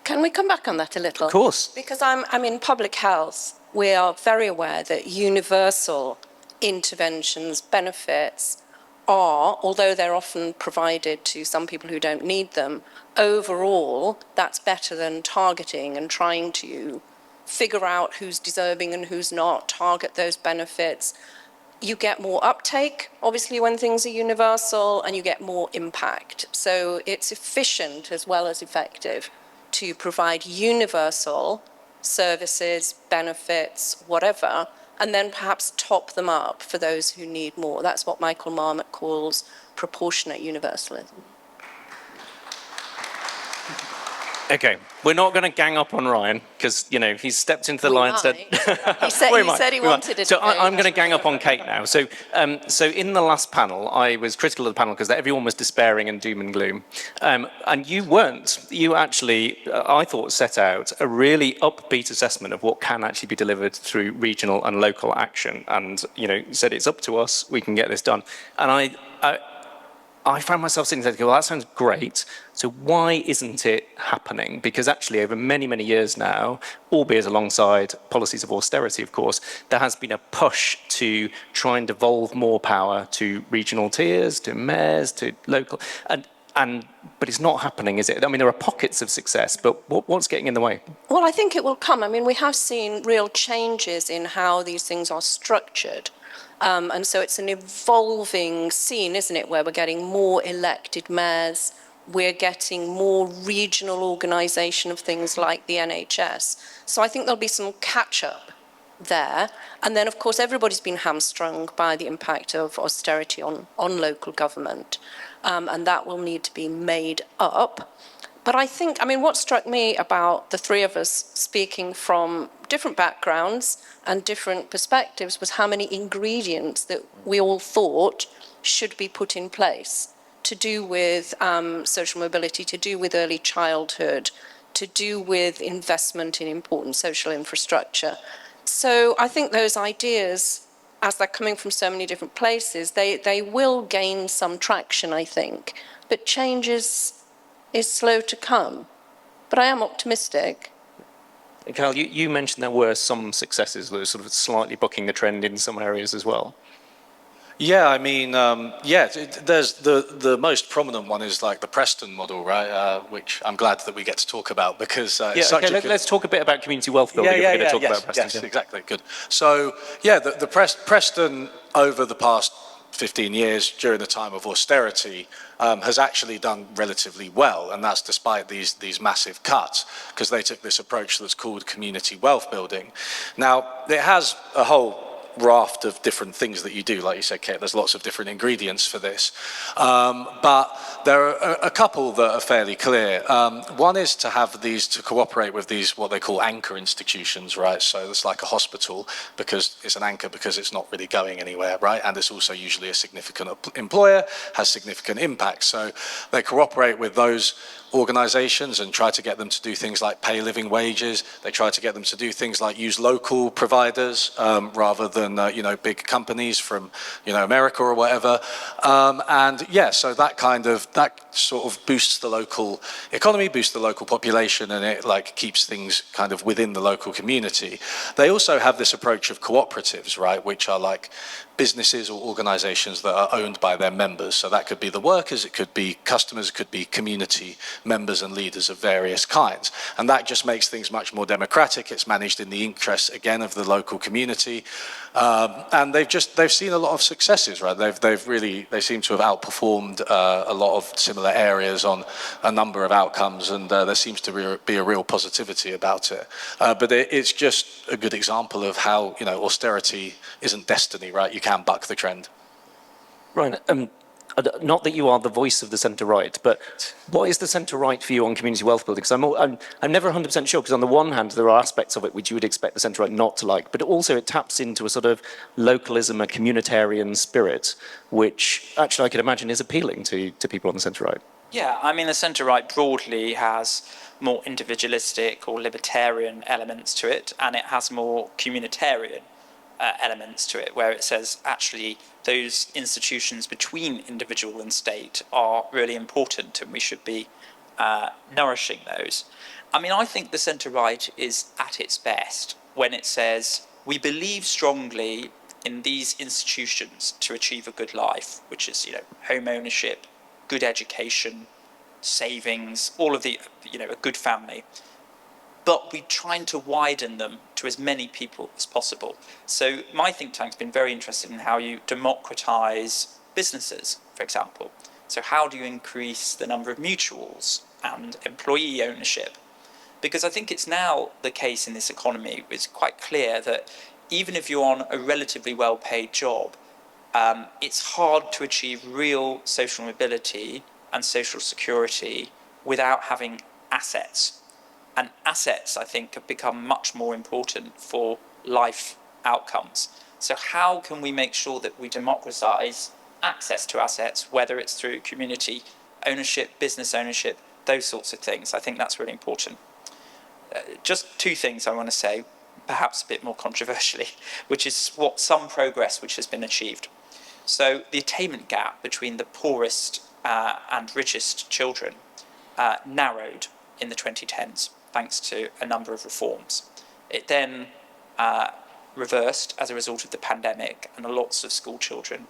Can we come back on that a little? Of course. Because I'm in public health. We are very aware that universal interventions, benefits are, although they're often provided to some people who don't need them, overall, that's better than targeting and trying to figure out who's deserving and who's not, target those benefits. You get more uptake, obviously, when things are universal, and you get more impact. So it's efficient as well as effective to provide universal services, benefits, whatever, and then perhaps top them up for those who need more. That's what Michael Marmot calls proportionate universalism. Okay, we're not going to gang up on Ryan because he's stepped into the line and said. He said he wanted it. So I'm going to gang up on Kate now. So in the last panel, I was critical of the panel because everyone was despairing and doom and gloom, and you weren't. You actually, I thought, set out a really upbeat assessment of what can actually be delivered through regional and local action, and said it's up to us. We can get this done, and I found myself sitting there thinking, well, that sounds great. So why isn't it happening? Because actually, over many, many years now, albeit alongside policies of austerity, of course, there has been a push to try and devolve more power to regional tiers, to mayors, to local, but it's not happening, is it? There are pockets of success, but what's getting in the way? Well, I think it will come. We have seen real changes in how these things are structured. And so it's an evolving scene, isn't it, where we're getting more elected mayors, we're getting more regional organisation of things like the NHS. So I think there'll be some catch-up there. And then, of course, everybody's been hamstrung by the impact of austerity on local government, and that will need to be made up. But I think, what struck me about the three of us speaking from different backgrounds and different perspectives was how many ingredients that we all thought should be put in place to do with social mobility, to do with early childhood, to do with investment in important social infrastructure. So I think those ideas, as they're coming from so many different places, they will gain some traction, I think. But change is slow to come. But I am optimistic. Carl, you mentioned there were some successes that were sort of slightly bucking the trend in some areas as well. Yeah, I mean, there's the most prominent one is like the Preston model, right? Which I'm glad that we get to talk about because Yeah, it's such okay, a good. let's talk a bit about community wealth building if we're going to talk about Preston. Yes, exactly, good. So, yeah, the Preston over the past 15 years during the time of austerity has actually done relatively well, and that's despite these massive cuts, because they took this approach that's called community wealth building. Now, it has a whole raft of different things that you do. Like you said, Kate, there's lots of different ingredients for this. But there are a couple that are fairly clear. One is to have these, to cooperate with these, what they call anchor institutions, right? So it's like a hospital because it's an anchor because it's not really going anywhere, right? And it's also usually a significant employer, has significant impact. So they cooperate with those organizations and try to get them to do things like pay living wages. They try to get them to do things like use local providers rather than big companies from America or whatever. And yeah, so that sort of boosts the local economy, boosts the local population, and it like keeps things kind of within the local community. They also have this approach of cooperatives, right, which are like businesses or organizations that are owned by their members. So that could be the workers, it could be customers, it could be community members and leaders of various kinds. And that just makes things much more democratic. It's managed in the interests, again, of the local community. And they've seen a lot of successes, right? They seem to have outperformed a lot of similar areas on a number of outcomes, and there seems to be a real positivity about it. But it's just a good example of how, austerity isn't destiny, right? You can buck the trend. Right. Not that you are the voice of the centre-right, but what is the centre-right view on community wealth building? Because I'm never 100% sure, because on the one hand, there are aspects of it which you would expect the centre-right not to like, but also it taps into a sort of localism, a communitarian spirit, which actually I could imagine is appealing to people on the centre-right. Yeah, I mean, the centre-right broadly has more individualistic or libertarian elements to it, and it has more communitarian elements to it, where it says actually those institutions between individual and state are really important and we should be nourishing those. I mean, I think the centre-right is at its best when it says we believe strongly in these institutions to achieve a good life, which is, home ownership, good education, savings, all of the, a good family. But we're trying to widen them to as many people as possible. So my think tank's been very interested in how you democratise businesses, for example. So how do you increase the number of mutuals and employee ownership? Because I think it's now the case in this economy, it's quite clear that even if you're on a relatively well-paid job, it's hard to achieve real social mobility and social security without having assets. And assets, I think, have become much more important for life outcomes. So how can we make sure that we democratise access to assets, whether it's through community ownership, business ownership, those sorts of things? I think that's really important. Just two things I want to say, perhaps a bit more controversially, which is what some progress which has been achieved. So the attainment gap between the poorest and richest children narrowed in the 2010s, thanks to a number of reforms. It then reversed as a result of the pandemic and lots of school children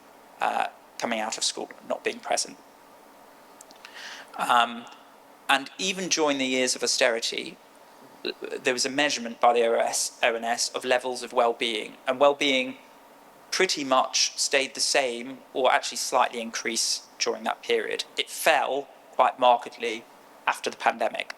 coming out of school, not being present. And even during the years of austerity, there was a measurement by the ONS of levels of well-being, and well-being pretty much stayed the same or actually slightly increased during that period. It fell quite markedly after the pandemic.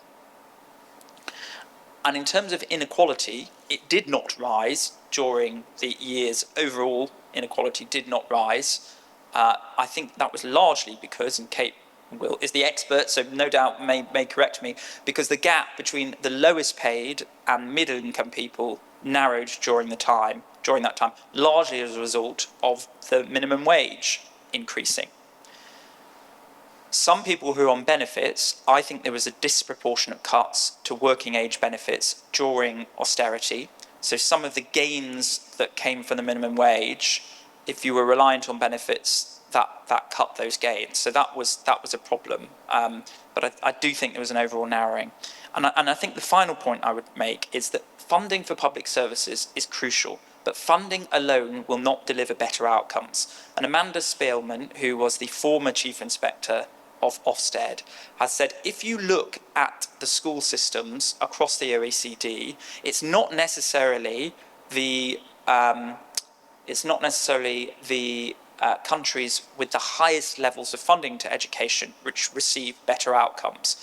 And in terms of inequality, it did not rise during the years. Overall, inequality did not rise. I think that was largely because, and Kate is the expert, so no doubt may correct me, because the gap between the lowest paid and middle-income people narrowed during that time, largely as a result of the minimum wage increasing. Some people who are on benefits, I think there was a disproportionate cuts to working age benefits during austerity. So some of the gains that came from the minimum wage, if you were reliant on benefits, that cut those gains. So that was a problem. But I do think there was an overall narrowing. And I think the final point I would make is that funding for public services is crucial. but funding alone will not deliver better outcomes. And Amanda Spielman, who was the former Chief Inspector of Ofsted, has said if you look at the school systems across the OECD, it's not necessarily the countries with the highest levels of funding to education which receive better outcomes.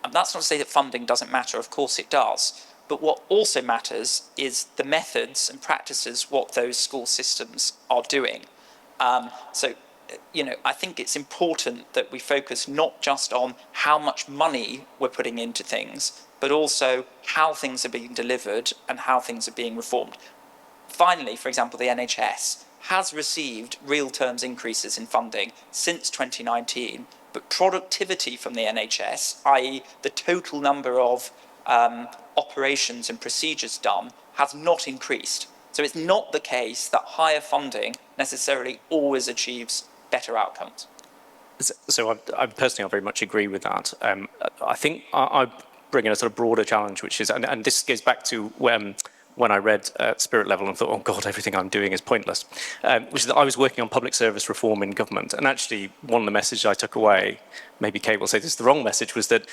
And that's not to say that funding doesn't matter, of course it does. But what also matters is the methods and practices what those school systems are doing. I think it's important that we focus not just on how much money we're putting into things, but also how things are being delivered and how things are being reformed. Finally, for example, the NHS has received real terms increases in funding since 2019, but productivity from the NHS, i.e. the total number of operations and procedures done, has not increased. So it's not the case that higher funding necessarily always achieves better outcomes. So I personally, I very much agree with that. I think I bring in a sort of broader challenge, which is, and this goes back to when I read Spirit Level and thought, oh God, everything I'm doing is pointless, which is that I was working on public service reform in government. And actually, one of the messages I took away, maybe Kate will say this is the wrong message, was that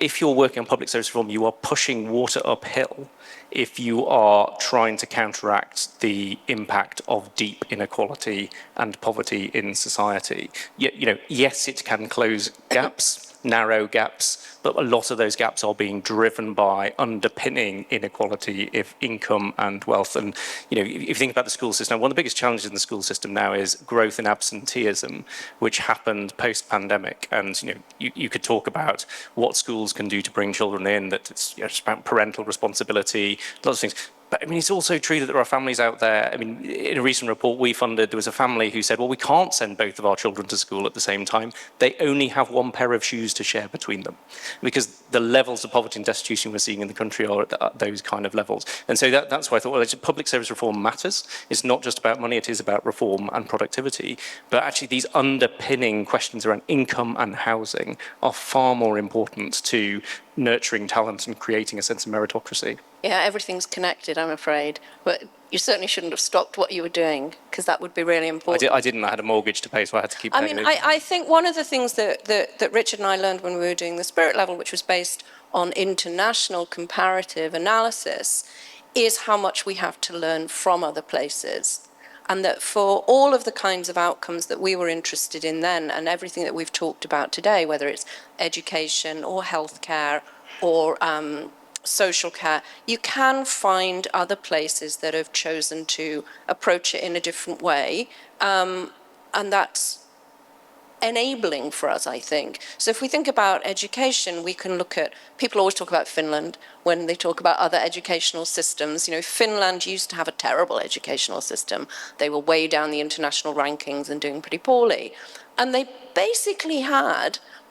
if you're working on public service reform, you are pushing water uphill if you are trying to counteract the impact of deep inequality and poverty in society. Yes, it can close gaps, narrow gaps, but a lot of those gaps are being driven by underpinning inequality of income and wealth. And if you think about the school system, one of the biggest challenges in the school system now is growth in absenteeism, which happened post-pandemic. And you could talk about what schools can do to bring children in, that it's about parental responsibility, lots of things. But I mean, it's also true that there are families out there. I mean, in a recent report we funded, there was a family who said, well, we can't send both of our children to school at the same time. They only have one pair of shoes to share between them, because the levels of poverty and destitution we're seeing in the country are at those kind of levels. And so that's why I thought, well, public service reform matters. It's not just about money, it is about reform and productivity. But actually these underpinning questions around income and housing are far more important to nurturing talent and creating a sense of meritocracy. Yeah, everything's connected, I'm afraid. But you certainly shouldn't have stopped what you were doing, because that would be really important. I didn't. I had a mortgage to pay, so I had to keep paying. I think one of the things that Richard and I learned when we were doing the Spirit Level, which was based on international comparative analysis, is how much we have to learn from other places. And that for all of the kinds of outcomes that we were interested in then, and everything that we've talked about today, whether it's education or healthcare or social care, you can find other places that have chosen to approach it in a different way. And that's enabling for us, I think. So if we think about education, we can look at, people always talk about Finland when they talk about other educational systems. Finland used to have a terrible educational system. They were way down the international rankings and doing pretty poorly. And they basically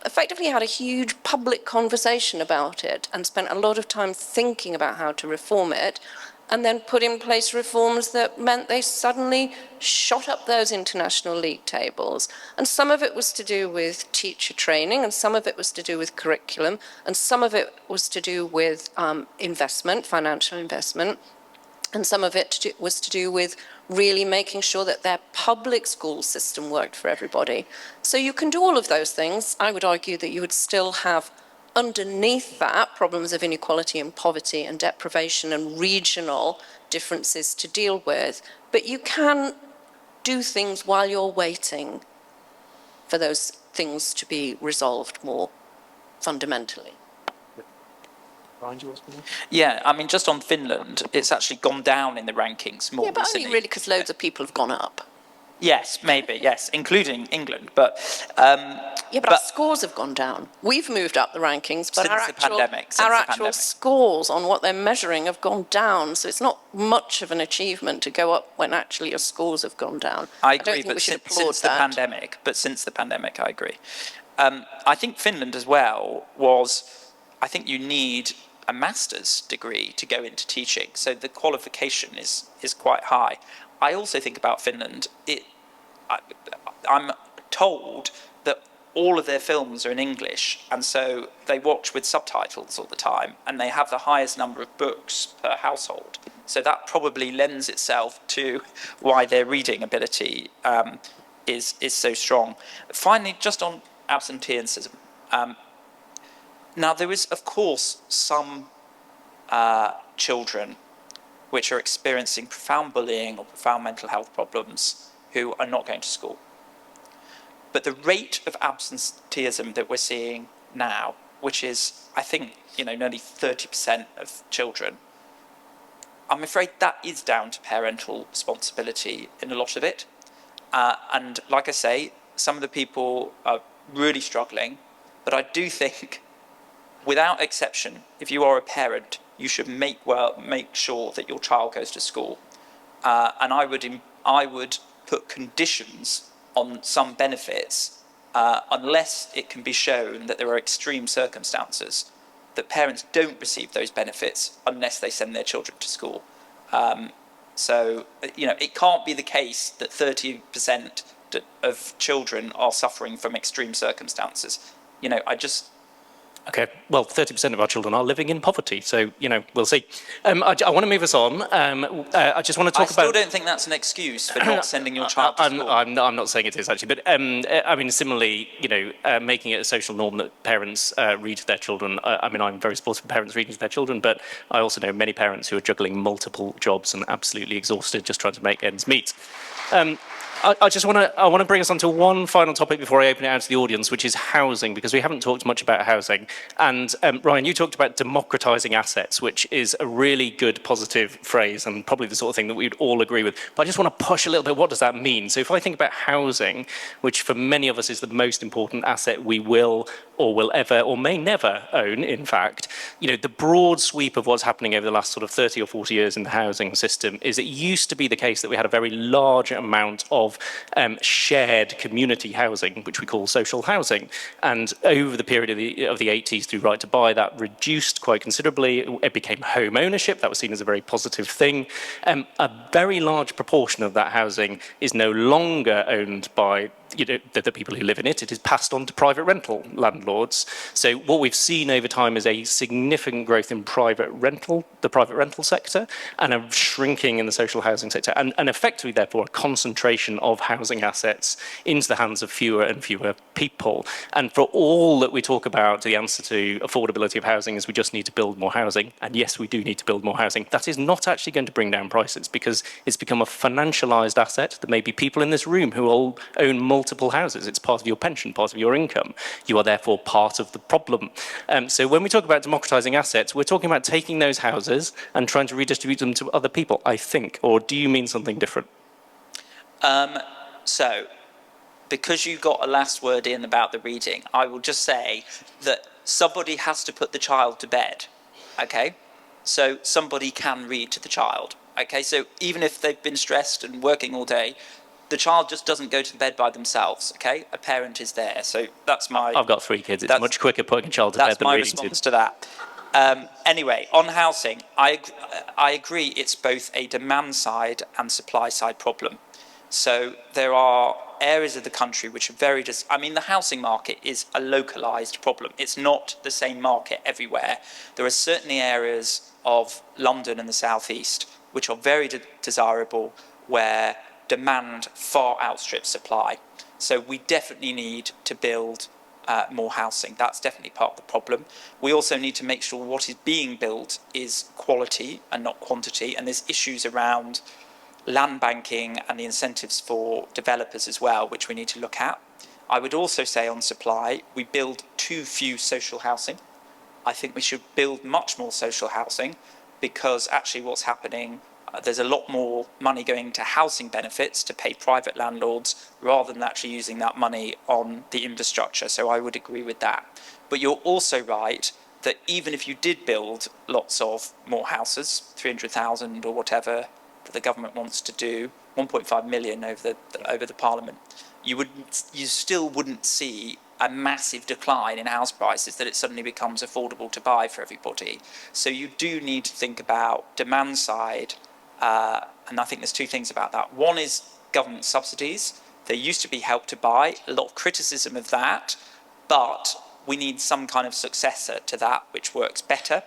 effectively had a huge public conversation about it and spent a lot of time thinking about how to reform it, and then put in place reforms that meant they suddenly shot up those international league tables. And some of it was to do with teacher training, and some of it was to do with curriculum, and some of it was to do with investment, financial investment, and some of it was to do with really making sure that their public school system worked for everybody. So you can do all of those things. I would argue that you would still have underneath that problems of inequality and poverty and deprivation and regional differences to deal with. But you can do things while you're waiting for those things to be resolved more fundamentally. Yeah, I mean, just on Finland, it's actually gone down in the rankings more recently. Yeah, but only really because loads of people have gone up. Yes, maybe, yes, including England. But our scores have gone down. We've moved up the rankings, but our actual scores on what they're measuring have gone down. So it's not much of an achievement to go up when actually your scores have gone down. I agree, but since the pandemic, I agree. I think Finland as well I think you need a master's degree to go into teaching, so the qualification is quite high. I also think about Finland, I'm told that all of their films are in English, and so they watch with subtitles all the time, and they have the highest number of books per household. So that probably lends itself to why their reading ability is so strong. Finally, just on absenteeism. Now, there is, of course, some children which are experiencing profound bullying or profound mental health problems who are not going to school. But the rate of absenteeism that we're seeing now, which is, I think, nearly 30% of children, I'm afraid that is down to parental responsibility in a lot of it. And like I say, some of the people are really struggling, but I do think, without exception, if you are a parent, you should make sure that your child goes to school. And I would put conditions on some benefits unless it can be shown that there are extreme circumstances that parents don't receive those benefits unless they send their children to school. So, it can't be the case that 30% of children are suffering from extreme circumstances. Okay, well, 30% of our children are living in poverty, so, we'll see. I want to move us on. I just want to talk about... I still don't think that's an excuse for not sending your child to school. I'm not saying it is, actually, but, similarly, making it a social norm that parents read to their children. I'm very supportive of parents reading to their children, but I also know many parents who are juggling multiple jobs and absolutely exhausted just trying to make ends meet. I want to bring us on to one final topic before I open it out to the audience, which is housing, because we haven't talked much about housing. And Ryan, you talked about democratising assets, which is a really good positive phrase and probably the sort of thing that we'd all agree with. But I just want to push a little bit, what does that mean? So if I think about housing, which for many of us is the most important asset we will ever or may never own, in fact, the broad sweep of what's happening over the last sort of 30 or 40 years in the housing system is it used to be the case that we had a very large amount of shared community housing, which we call social housing. And over the period of the 80s through Right to Buy, that reduced quite considerably. It became home ownership. That was seen as a very positive thing. A very large proportion of that housing is no longer owned by the people who live in it. It is passed on to private rental landlords. So what we've seen over time is a significant growth in the private rental sector, and a shrinking in the social housing sector, and effectively, therefore, a concentration of housing assets into the hands of fewer and fewer people. And for all that we talk about, the answer to affordability of housing is we just need to build more housing. And yes, we do need to build more housing. That is not actually going to bring down prices, because it's become a financialized asset. There may be people in this room who all own multiple houses. It's part of your pension, part of your income. You are therefore part of the problem. So when we talk about democratizing assets, we're talking about taking those houses and trying to redistribute them to other people, I think. Or do you mean something different? So, because you got a last word in about the reading, I will just say that somebody has to put the child to bed, okay? So somebody can read to the child, okay? So even if they've been stressed and working all day, the child just doesn't go to bed by themselves, okay? A parent is there, so that's my... I've got 3 kids. It's much quicker putting a child to bed than reading to them. That's my response to that. Anyway, on housing, I agree it's both a demand side and supply side problem. So there are areas of the country which are very... the housing market is a localised problem. It's not the same market everywhere. There are certainly areas of London and the southeast which are very desirable, where demand far outstrips supply. So we definitely need to build more housing. That's definitely part of the problem. We also need to make sure what is being built is quality and not quantity. And there's issues around land banking and the incentives for developers as well, which we need to look at. I would also say on supply, we build too few social housing. I think we should build much more social housing, because actually what's happening, there's a lot more money going to housing benefits to pay private landlords rather than actually using that money on the infrastructure. So I would agree with that. But you're also right that even if you did build lots of more houses, 300,000 or whatever that the government wants to do, 1.5 million over the Parliament, you still wouldn't see a massive decline in house prices, that it suddenly becomes affordable to buy for everybody. So you do need to think about demand side. And I think there's 2 things about that. One is government subsidies. There used to be Help to Buy, a lot of criticism of that, but we need some kind of successor to that which works better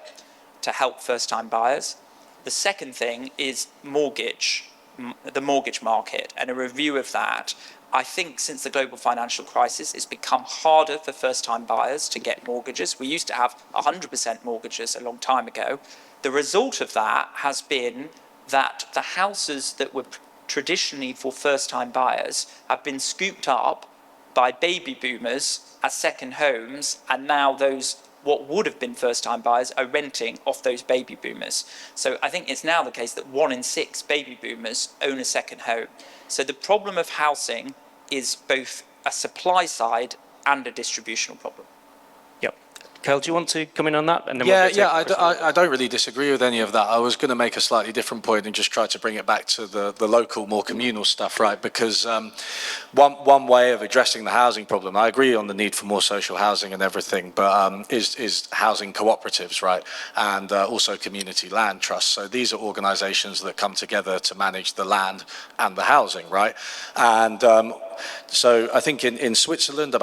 to help first-time buyers. The second thing is the mortgage market, and a review of that. I think since the global financial crisis, it's become harder for first-time buyers to get mortgages. We used to have 100% mortgages a long time ago. The result of that has been that the houses that were traditionally for first-time buyers have been scooped up by baby boomers as second homes, and now those what would have been first-time buyers are renting off those baby boomers. So I think it's now the case that 1 in 6 baby boomers own a second home. So the problem of housing is both a supply side and a distributional problem. Yep. Kel, do you want to come in on that? And then I don't really disagree with any of that. I was going to make a slightly different point and just try to bring it back to the local, more communal stuff, right? Because one way of addressing the housing problem, I agree on the need for more social housing and everything, but is housing cooperatives, right? And also community land trusts. So these are organisations that come together to manage the land and the housing, right? And so I think in Switzerland,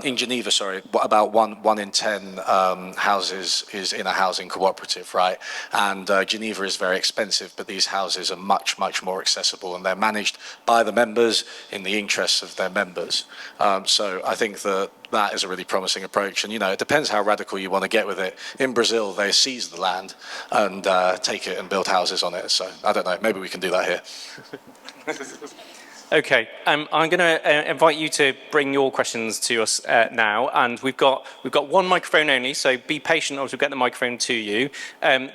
in Geneva, about one in 10 houses is in a housing cooperative, right? And Geneva is very expensive, but these houses are much, much more accessible, and they're managed by the members in the interests of their members. So I think that is a really promising approach. And, it depends how radical you want to get with it. In Brazil, they seize the land and take it and build houses on it. So I don't know, maybe we can do that here. Okay, I'm going to invite you to bring your questions to us now, and we've got one microphone only, so be patient as we get the microphone to you.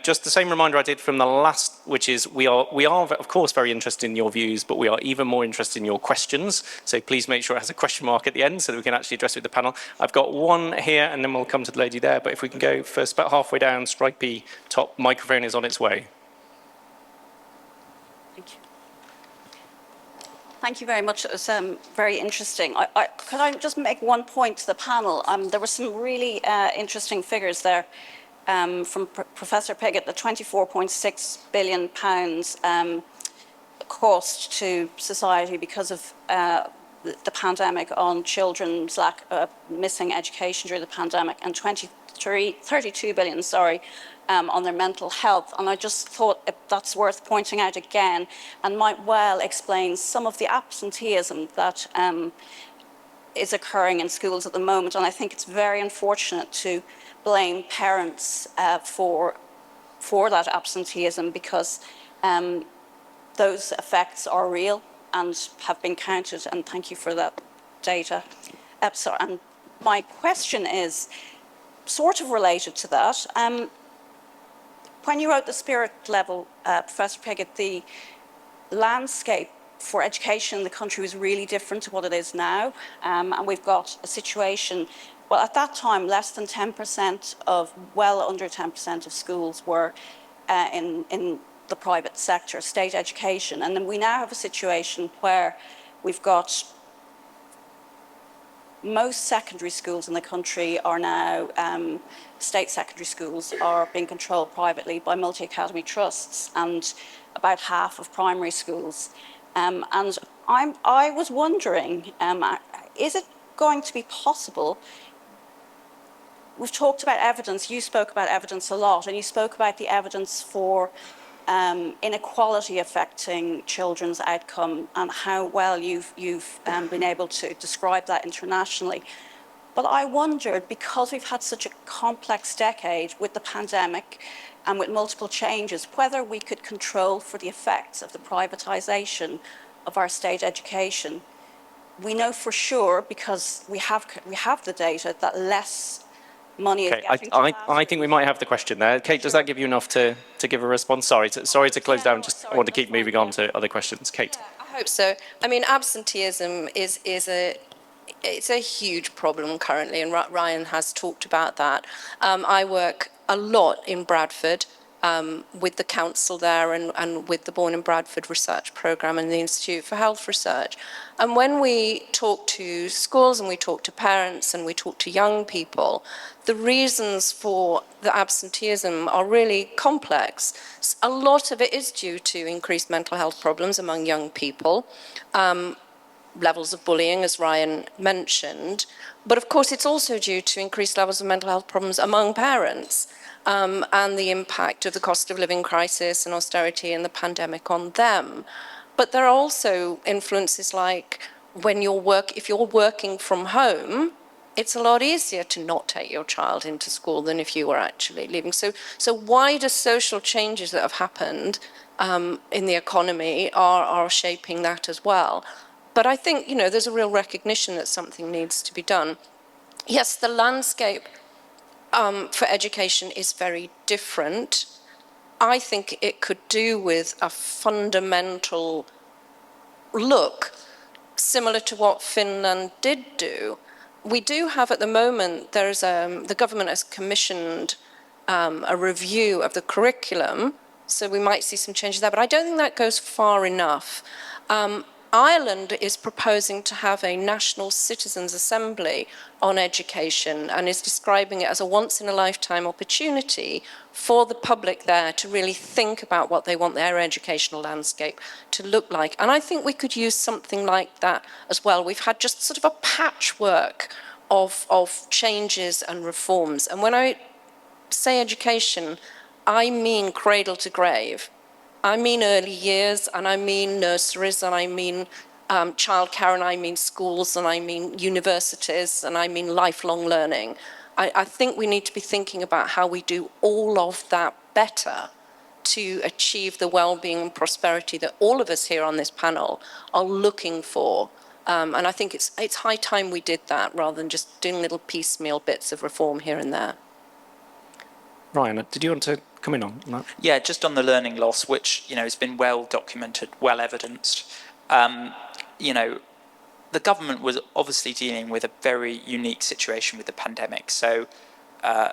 Just the same reminder I did from the last, which is we are of course very interested in your views, but we are even more interested in your questions. So please make sure it has a question mark at the end so that we can actually address it with the panel. I've got one here, and then we'll come to the lady there. But if we can go first, about halfway down, stripy top microphone is on its way. Thank you very much. It was very interesting. Could I just make one point to the panel? There were some really interesting figures there from Professor Piggott, the £24.6 billion cost to society because of the pandemic on children's missing education during the pandemic, and 32 billion, on their mental health. And I just thought that's worth pointing out again, and might well explain some of the absenteeism that is occurring in schools at the moment. And I think it's very unfortunate to blame parents for that absenteeism, because those effects are real and have been counted, and thank you for that data. And my question is sort of related to that. When you wrote the Spirit level, Professor Piggott, the landscape for education in the country was really different to what it is now. And we've got a situation, well, at that time, less than 10% well under 10% of schools were in the private sector, state education. And then we now have a situation where we've got most secondary schools in the country are now, state secondary schools are being controlled privately by multi-academy trusts, and about half of primary schools. And I was wondering, is it going to be possible? We've talked about evidence, you spoke about evidence a lot, and you spoke about the evidence for inequality affecting children's outcome and how well you've been able to describe that internationally. But I wondered, because we've had such a complex decade with the pandemic and with multiple changes, whether we could control for the effects of the privatisation of our state education. We know for sure, because we have the data, that less money is getting to I think we might have the question there. Kate, does that give you enough to give a response? Sorry to close down. I want to keep moving on to other questions. Kate. Yeah, I hope so. I mean, absenteeism is a huge problem currently, and Ryan has talked about that. I work a lot in Bradford with the council there and with the Born in Bradford Research Programme and the Institute for Health Research. And when we talk to schools and we talk to parents and we talk to young people, the reasons for the absenteeism are really complex. A lot of it is due to increased mental health problems among young people, levels of bullying, as Ryan mentioned. But of course, it's also due to increased levels of mental health problems among parents. and the impact of the cost of living crisis and austerity and the pandemic on them. But there are also influences like if you're working from home, it's a lot easier to not take your child into school than if you were actually leaving. So wider social changes that have happened in the economy are shaping that as well. But I think, there's a real recognition that something needs to be done. Yes, the landscape for education is very different. I think it could do with a fundamental look similar to what Finland did do. We do have at the moment, the government has commissioned a review of the curriculum, so we might see some changes there, but I don't think that goes far enough. Ireland is proposing to have a national citizens' assembly on education and is describing it as a once-in-a-lifetime opportunity for the public there to really think about what they want their educational landscape to look like. And I think we could use something like that as well. We've had just sort of a patchwork of changes and reforms. And when I say education, I mean cradle to grave. I mean early years, and I mean nurseries, and I mean childcare, and I mean schools, and I mean universities, and I mean lifelong learning. I think we need to be thinking about how we do all of that better to achieve the well-being and prosperity that all of us here on this panel are looking for. And I think it's high time we did that rather than just doing little piecemeal bits of reform here and there. Ryan, did you want to come in on that? Yeah, just on the learning loss, which has been well documented, well evidenced. The government was obviously dealing with a very unique situation with the pandemic. So, I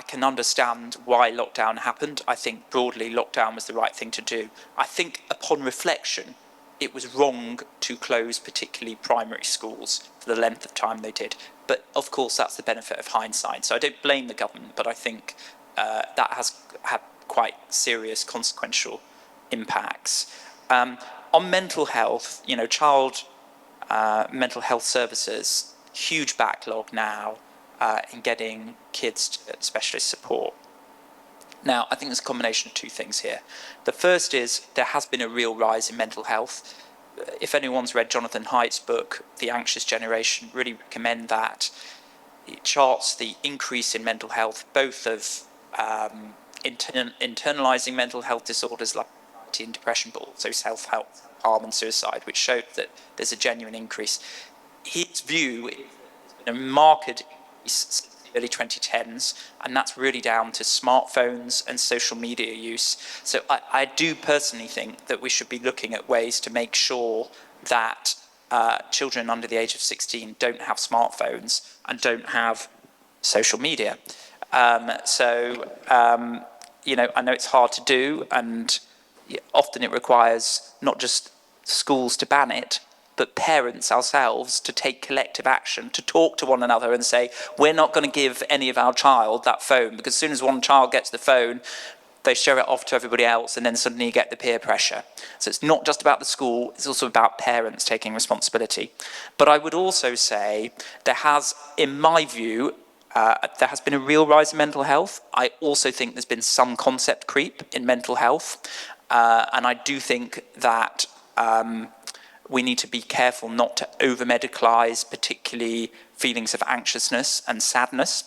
can understand why lockdown happened. I think broadly lockdown was the right thing to do. I think upon reflection, it was wrong to close particularly primary schools for the length of time they did. But of course, that's the benefit of hindsight. So I don't blame the government, but I think that has had quite serious consequential impacts. On mental health, child mental health services, huge backlog now in getting kids specialist support. Now, I think there's a combination of two things here. The first is there has been a real rise in mental health. If anyone's read Jonathan Haidt's book, The Anxious Generation, really recommend that. It charts the increase in mental health, both of internalizing mental health disorders like anxiety and depression, but also self-harm and suicide, which showed that there's a genuine increase. His view is a marked increase since the early 2010s, and that's really down to smartphones and social media use. So I do personally think that we should be looking at ways to make sure that children under the age of 16 don't have smartphones and don't have social media. I know it's hard to do, and often it requires not just schools to ban it, but parents ourselves to take collective action, to talk to one another and say, we're not going to give any of our child that phone, because as soon as one child gets the phone, they share it off to everybody else, and then suddenly you get the peer pressure. So it's not just about the school, it's also about parents taking responsibility. But I would also say there has, in my view, there has been a real rise in mental health. I also think there's been some concept creep in mental health. And I do think that we need to be careful not to over-medicalise particularly feelings of anxiousness and sadness.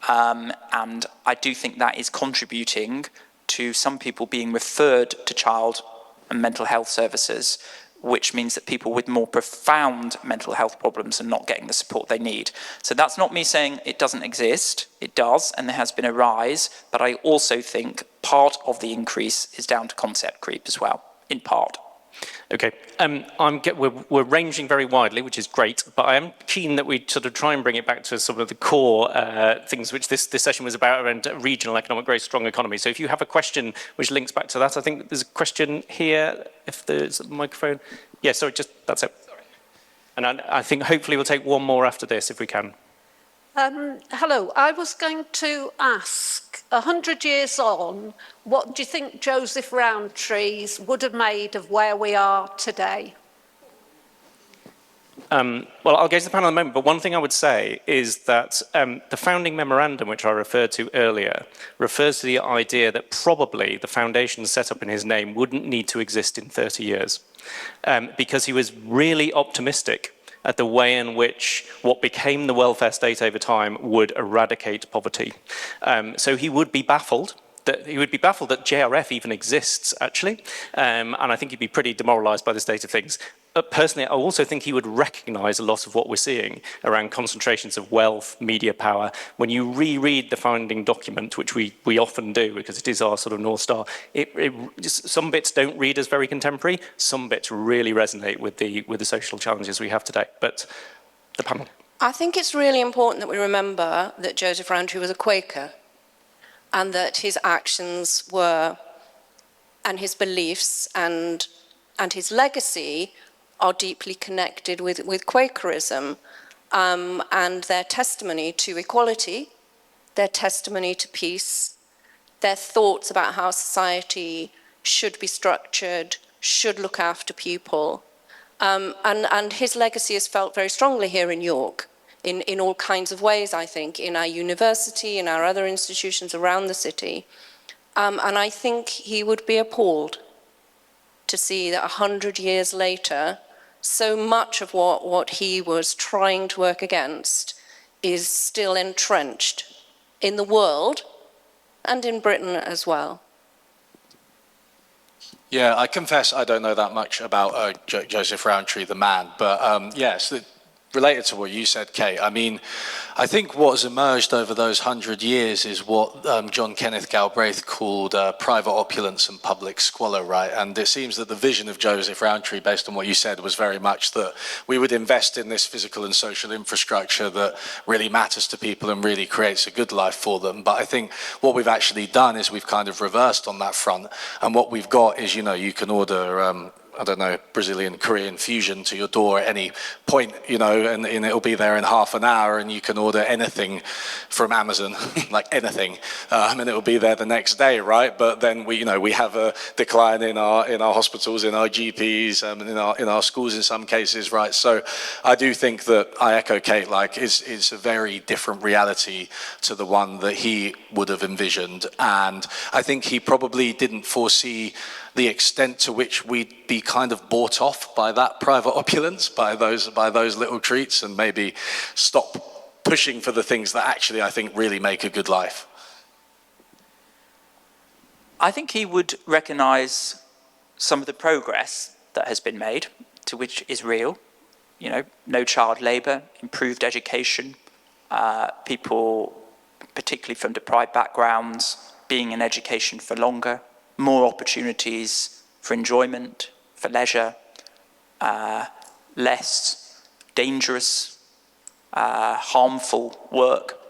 And I do think that is contributing to some people being referred to child and mental health services, which means that people with more profound mental health problems are not getting the support they need. So that's not me saying it doesn't exist. It does, and there has been a rise. But I also think part of the increase is down to concept creep as well, in part. Okay, we're ranging very widely, which is great, but I am keen that we sort of try and bring it back to some of the core things which this session was about around regional economic growth, strong economy. So if you have a question which links back to that, I think there's a question here, if there's a microphone. Yeah, sorry, that's it. Sorry. And I think hopefully we'll take one more after this if we can. Hello, I was going to ask, 100 years on, what do you think Joseph Rowntree's would have made of where we are today? Well, I'll go to the panel in a moment, but one thing I would say is that the founding memorandum, which I referred to earlier, refers to the idea that probably the foundation set up in his name wouldn't need to exist in 30 years, because he was really optimistic at the way in which what became the welfare state over time would eradicate poverty. So he would be baffled that JRF even exists, actually, and I think he'd be pretty demoralised by the state of things. Personally, I also think he would recognise a lot of what we're seeing around concentrations of wealth, media power. When you reread the founding document, which we often do because it is our sort of North Star, some bits don't read as very contemporary, some bits really resonate with the social challenges we have today. But the panel. I think it's really important that we remember that Joseph Rowntree was a Quaker, and that his actions were, and his beliefs and his legacy are deeply connected with Quakerism, and their testimony to equality, their testimony to peace, their thoughts about how society should be structured, should look after people. And his legacy is felt very strongly here in York, in all kinds of ways, I think, in our university, in our other institutions around the city. And I think he would be appalled to see that 100 years later, so much of what he was trying to work against is still entrenched in the world and in Britain as well. Yeah, I confess I don't know that much about Joseph Rowntree, the man, but yes, related to what you said, Kate, I mean, I think what has emerged over those 100 years is what John Kenneth Galbraith called private opulence and public squalor, right? And it seems that the vision of Joseph Rowntree, based on what you said, was very much that we would invest in this physical and social infrastructure that really matters to people and really creates a good life for them. But I think what we've actually done is we've kind of reversed on that front. And what we've got is, you know, you can order I don't know, Brazilian Korean fusion to your door at any point, you know, and it'll be there in half an hour, and you can order anything from Amazon, like anything, and it'll be there the next day, right? But then we have a decline in our hospitals, in our GPs, in our schools in some cases, right? So I do think that I echo Kate, like it's a very different reality to the one that he would have envisioned, and I think he probably didn't foresee the extent to which we'd be kind of bought off by that private opulence, by those little treats, and maybe stop pushing for the things that actually I think really make a good life. I think he would recognise some of the progress that has been made, to which is real. You know, no child labour, improved education, people, particularly from deprived backgrounds, being in education for longer, more opportunities for enjoyment, for leisure, less dangerous, harmful work.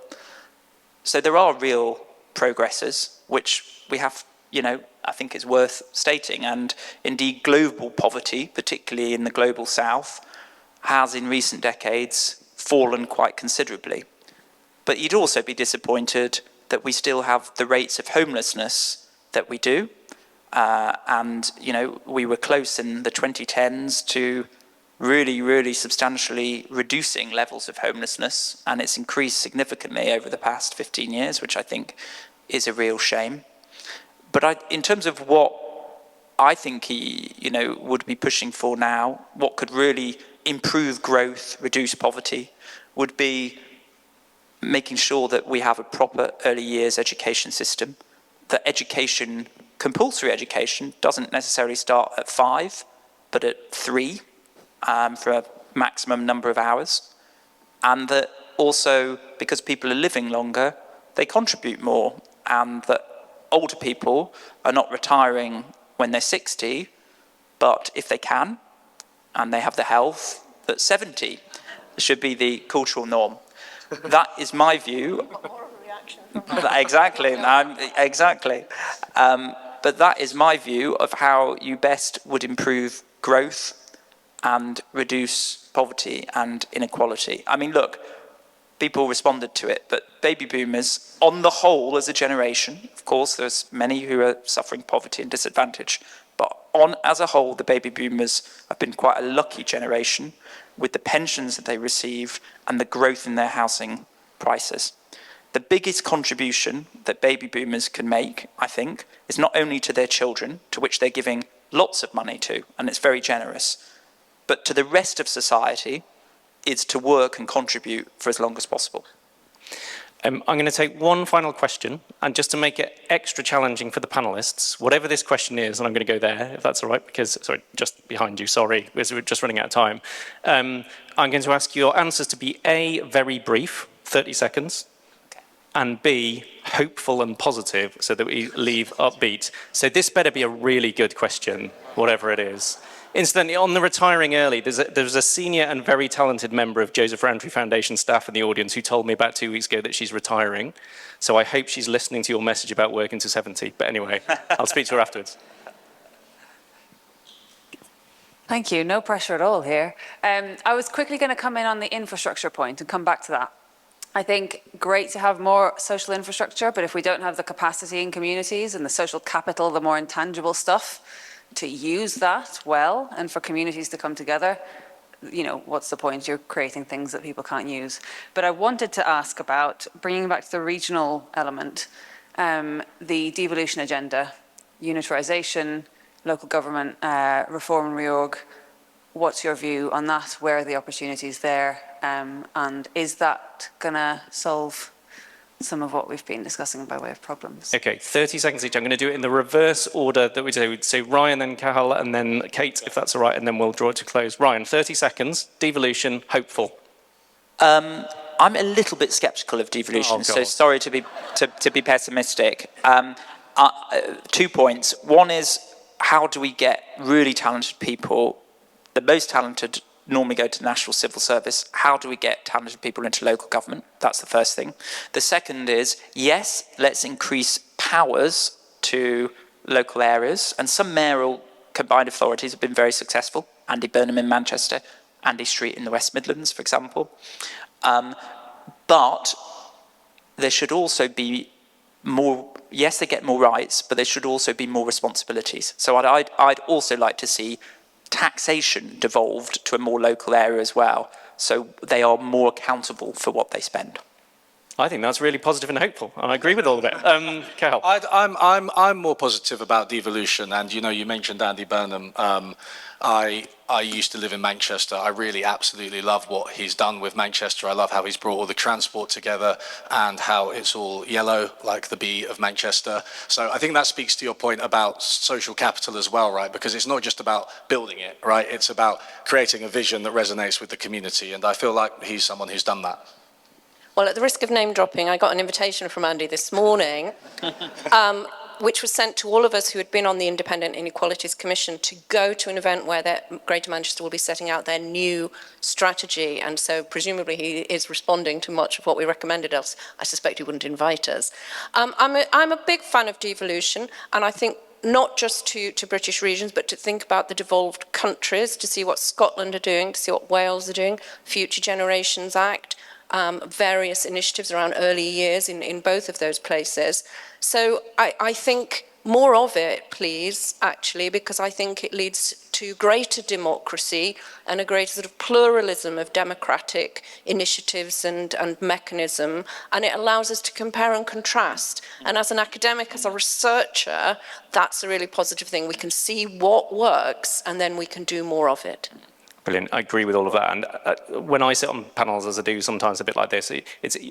So there are real progresses, which we have, you know, I think is worth stating. And indeed, global poverty, particularly in the global south, has in recent decades fallen quite considerably. But you'd also be disappointed that we still have the rates of homelessness that we do. And, you know, we were close in the 2010s to really, really substantially reducing levels of homelessness. And it's increased significantly over the past 15 years, which I think is a real shame. But in terms of what I think he, you know, would be pushing for now, what could really improve growth, reduce poverty, would be making sure that we have a proper early years education system, that education, compulsory education, doesn't necessarily start at 5, but at 3 for a maximum number of hours. And that also, because people are living longer, they contribute more, and that older people are not retiring when they're 60, but if they can, and they have the health, that 70 should be the cultural norm. That is my view. Exactly, exactly. But that is my view of how you best would improve growth and reduce poverty and inequality. I mean, look, people responded to it, but baby boomers, on the whole, as a generation, of course, there's many who are suffering poverty and disadvantage, but as a whole, the baby boomers have been quite a lucky generation. with the pensions that they receive and the growth in their housing prices. The biggest contribution that baby boomers can make, I think, is not only to their children, to which they're giving lots of money to, and it's very generous, but to the rest of society is to work and contribute for as long as possible. I'm going to take one final question, and just to make it extra challenging for the panelists, whatever this question is, and I'm going to go there, if that's all right, because, sorry, just behind you, sorry, because we're just running out of time. I'm going to ask your answers to be A, very brief, 30 seconds, and B, hopeful and positive, so that we leave upbeat. So this better be a really good question, whatever it is. Incidentally, on the retiring early, there's a senior and very talented member of Joseph Rowntree Foundation staff in the audience who told me about 2 weeks ago that she's retiring. So I hope she's listening to your message about working to 70. But anyway, I'll speak to her afterwards. Thank you. No pressure at all here. I was quickly going to come in on the infrastructure point and come back to that. I think great to have more social infrastructure, but if we don't have the capacity in communities and the social capital, the more intangible stuff, to use that well and for communities to come together, you know, what's the point? You're creating things that people can't use. But I wanted to ask about, bringing back to the regional element, the devolution agenda, unitarisation, local government reform and reorg. What's your view on that? Where are the opportunities there? And is that going to solve some of what we've been discussing by way of problems? Okay, 30 seconds each. I'm going to do it in the reverse order that we do. So Ryan, then Cathal, and then Kate, if that's all right, and then we'll draw it to close. Ryan, 30 seconds, devolution, hopeful. I'm a little bit sceptical of devolution, so sorry to be pessimistic. 2 points. One is, how do we get really talented people? The most talented normally go to the National Civil Service. How do we get talented people into local government? That's the first thing. The second is, yes, let's increase powers to local areas. And some mayoral combined authorities have been very successful. Andy Burnham in Manchester, Andy Street in the West Midlands, for example. But there should also be more, yes, they get more rights, but there should also be more responsibilities. So I'd also like to see taxation devolved to a more local area as well, so they are more accountable for what they spend. I think that's really positive and hopeful, and I agree with all of it. Cathal. I'm more positive about devolution, and you know, you mentioned Andy Burnham. I used to live in Manchester. I really absolutely love what he's done with Manchester. I love how he's brought all the transport together and how it's all yellow, like the B of Manchester. So I think that speaks to your point about social capital as well, right? Because it's not just about building it, right? It's about creating a vision that resonates with the community, and I feel like he's someone who's done that. Well, at the risk of name dropping, I got an invitation from Andy this morning, which was sent to all of us who had been on the Independent Inequalities Commission to go to an event where Greater Manchester will be setting out their new strategy. And so presumably he is responding to much of what we recommended us. I suspect he wouldn't invite us. I'm a big fan of devolution, and I think not just to British regions, but to think about the devolved countries, to see what Scotland are doing, to see what Wales are doing, Future Generations Act, various initiatives around early years in both of those places. So I think more of it, please, actually, because I think it leads to greater democracy and a greater sort of pluralism of democratic initiatives and mechanism, and it allows us to compare and contrast. And as an academic, as a researcher, that's a really positive thing. We can see what works, and then we can do more of it. Brilliant. I agree with all of that. And when I sit on panels, as I do sometimes a bit like this,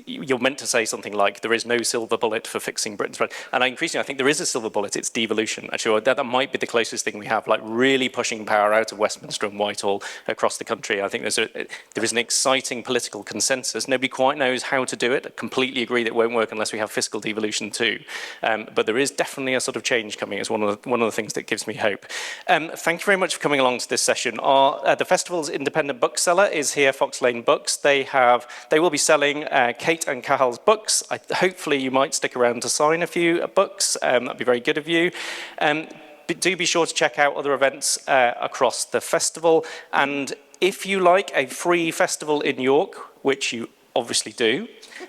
you're meant to say something like, there is no silver bullet for fixing Britain's problem. And increasingly, I think there is a silver bullet. It's devolution. Actually, that might be the closest thing we have, like really pushing power out of Westminster and Whitehall across the country. I think there is an exciting political consensus. Nobody quite knows how to do it. I completely agree that it won't work unless we have fiscal devolution too. But there is definitely a sort of change coming. It's one of the things that gives me hope. Thank you very much for coming along to this session. The festival's independent bookseller is here, Fox Lane Books. They will be selling Kate and Cathal's books. Hopefully you might stick around to sign a few books. That'd be very good of you. Do be sure to check out other events across the festival. And if you like a free festival in York, which you obviously do,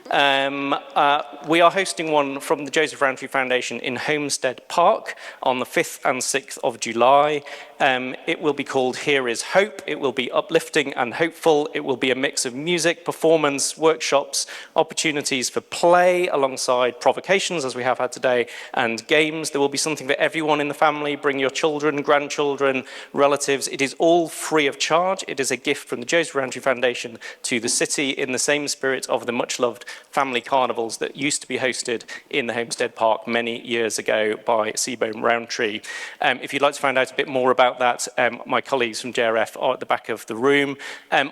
we are hosting one from the Joseph Rowntree Foundation in Homestead Park on the 5th and 6th of July. It will be called Here is Hope. It will be uplifting and hopeful. It will be a mix of music, performance, workshops, opportunities for play alongside provocations, as we have had today, and games. There will be something for everyone in the family. Bring your children, grandchildren, relatives. It is all free of charge. It is a gift from the Joseph Rowntree Foundation to the city in the same spirit of the much-loved family carnivals that used to be hosted in the Homestead Park many years ago by Seabourn Rowntree. If you'd like to find out a bit more about that, my colleagues from JRF are at the back of the room.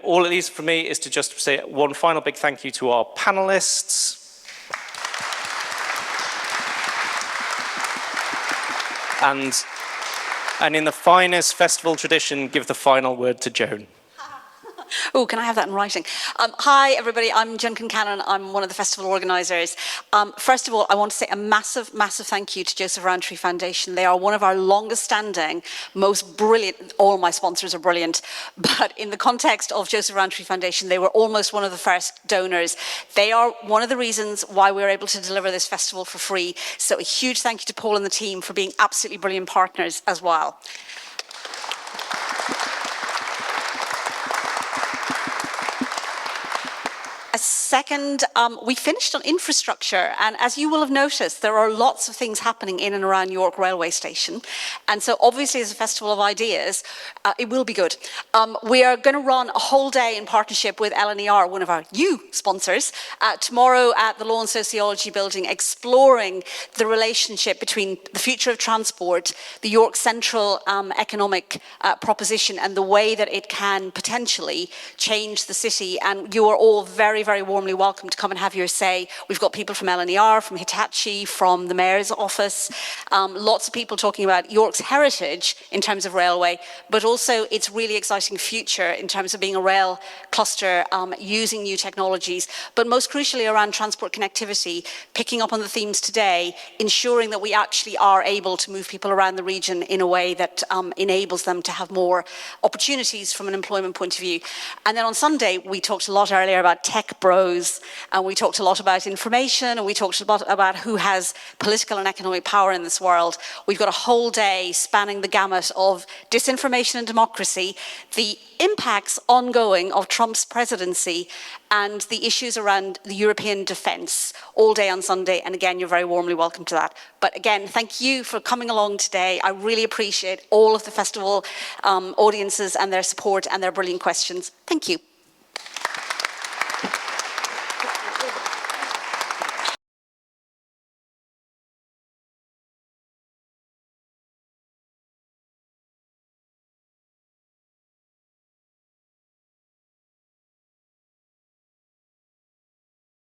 All it is for me is to just say one final big thank you to our panelists. And in the finest festival tradition, give the final word to Joan. Oh, can I have that in writing? Hi, everybody. I'm Joan Concannon. I'm one of the festival organisers. First of all, I want to say a massive, massive thank you to Joseph Rowntree Foundation. They are one of our longest-standing, most brilliant. All my sponsors are brilliant, but in the context of Joseph Rowntree Foundation, they were almost one of the first donors. They are one of the reasons why we're able to deliver this festival for free. So a huge thank you to Paul and the team for being absolutely brilliant partners as well. A second, we finished on infrastructure, and as you will have noticed, there are lots of things happening in and around York Railway Station, and so obviously as a festival of ideas, it will be good. We are going to run a whole day in partnership with LNER, one of our new sponsors, tomorrow at the Law and Sociology building, exploring the relationship between the future of transport, the York Central economic proposition, and the way that it can potentially change the city. And you are all very, very warmly welcome to come and have your say. We've got people from LNER, from Hitachi, from the Mayor's office, lots of people talking about York's heritage in terms of railway, but also its really exciting future in terms of being a rail cluster, using new technologies, but most crucially around transport connectivity, picking up on the themes today, ensuring that we actually are able to move people around the region in a way that enables them to have more opportunities from an employment point of view. And then on Sunday, we talked a lot earlier about tech bros, and we talked a lot about information, and we talked a lot about who has political and economic power in this world. We've got a whole day spanning the gamut of disinformation and democracy, the impacts ongoing of Trump's presidency, and the issues around the European defence all day on Sunday. And again, you're very warmly welcome to that. But again, thank you for coming along today. I really appreciate all of the festival audiences and their support and their brilliant questions. Thank you.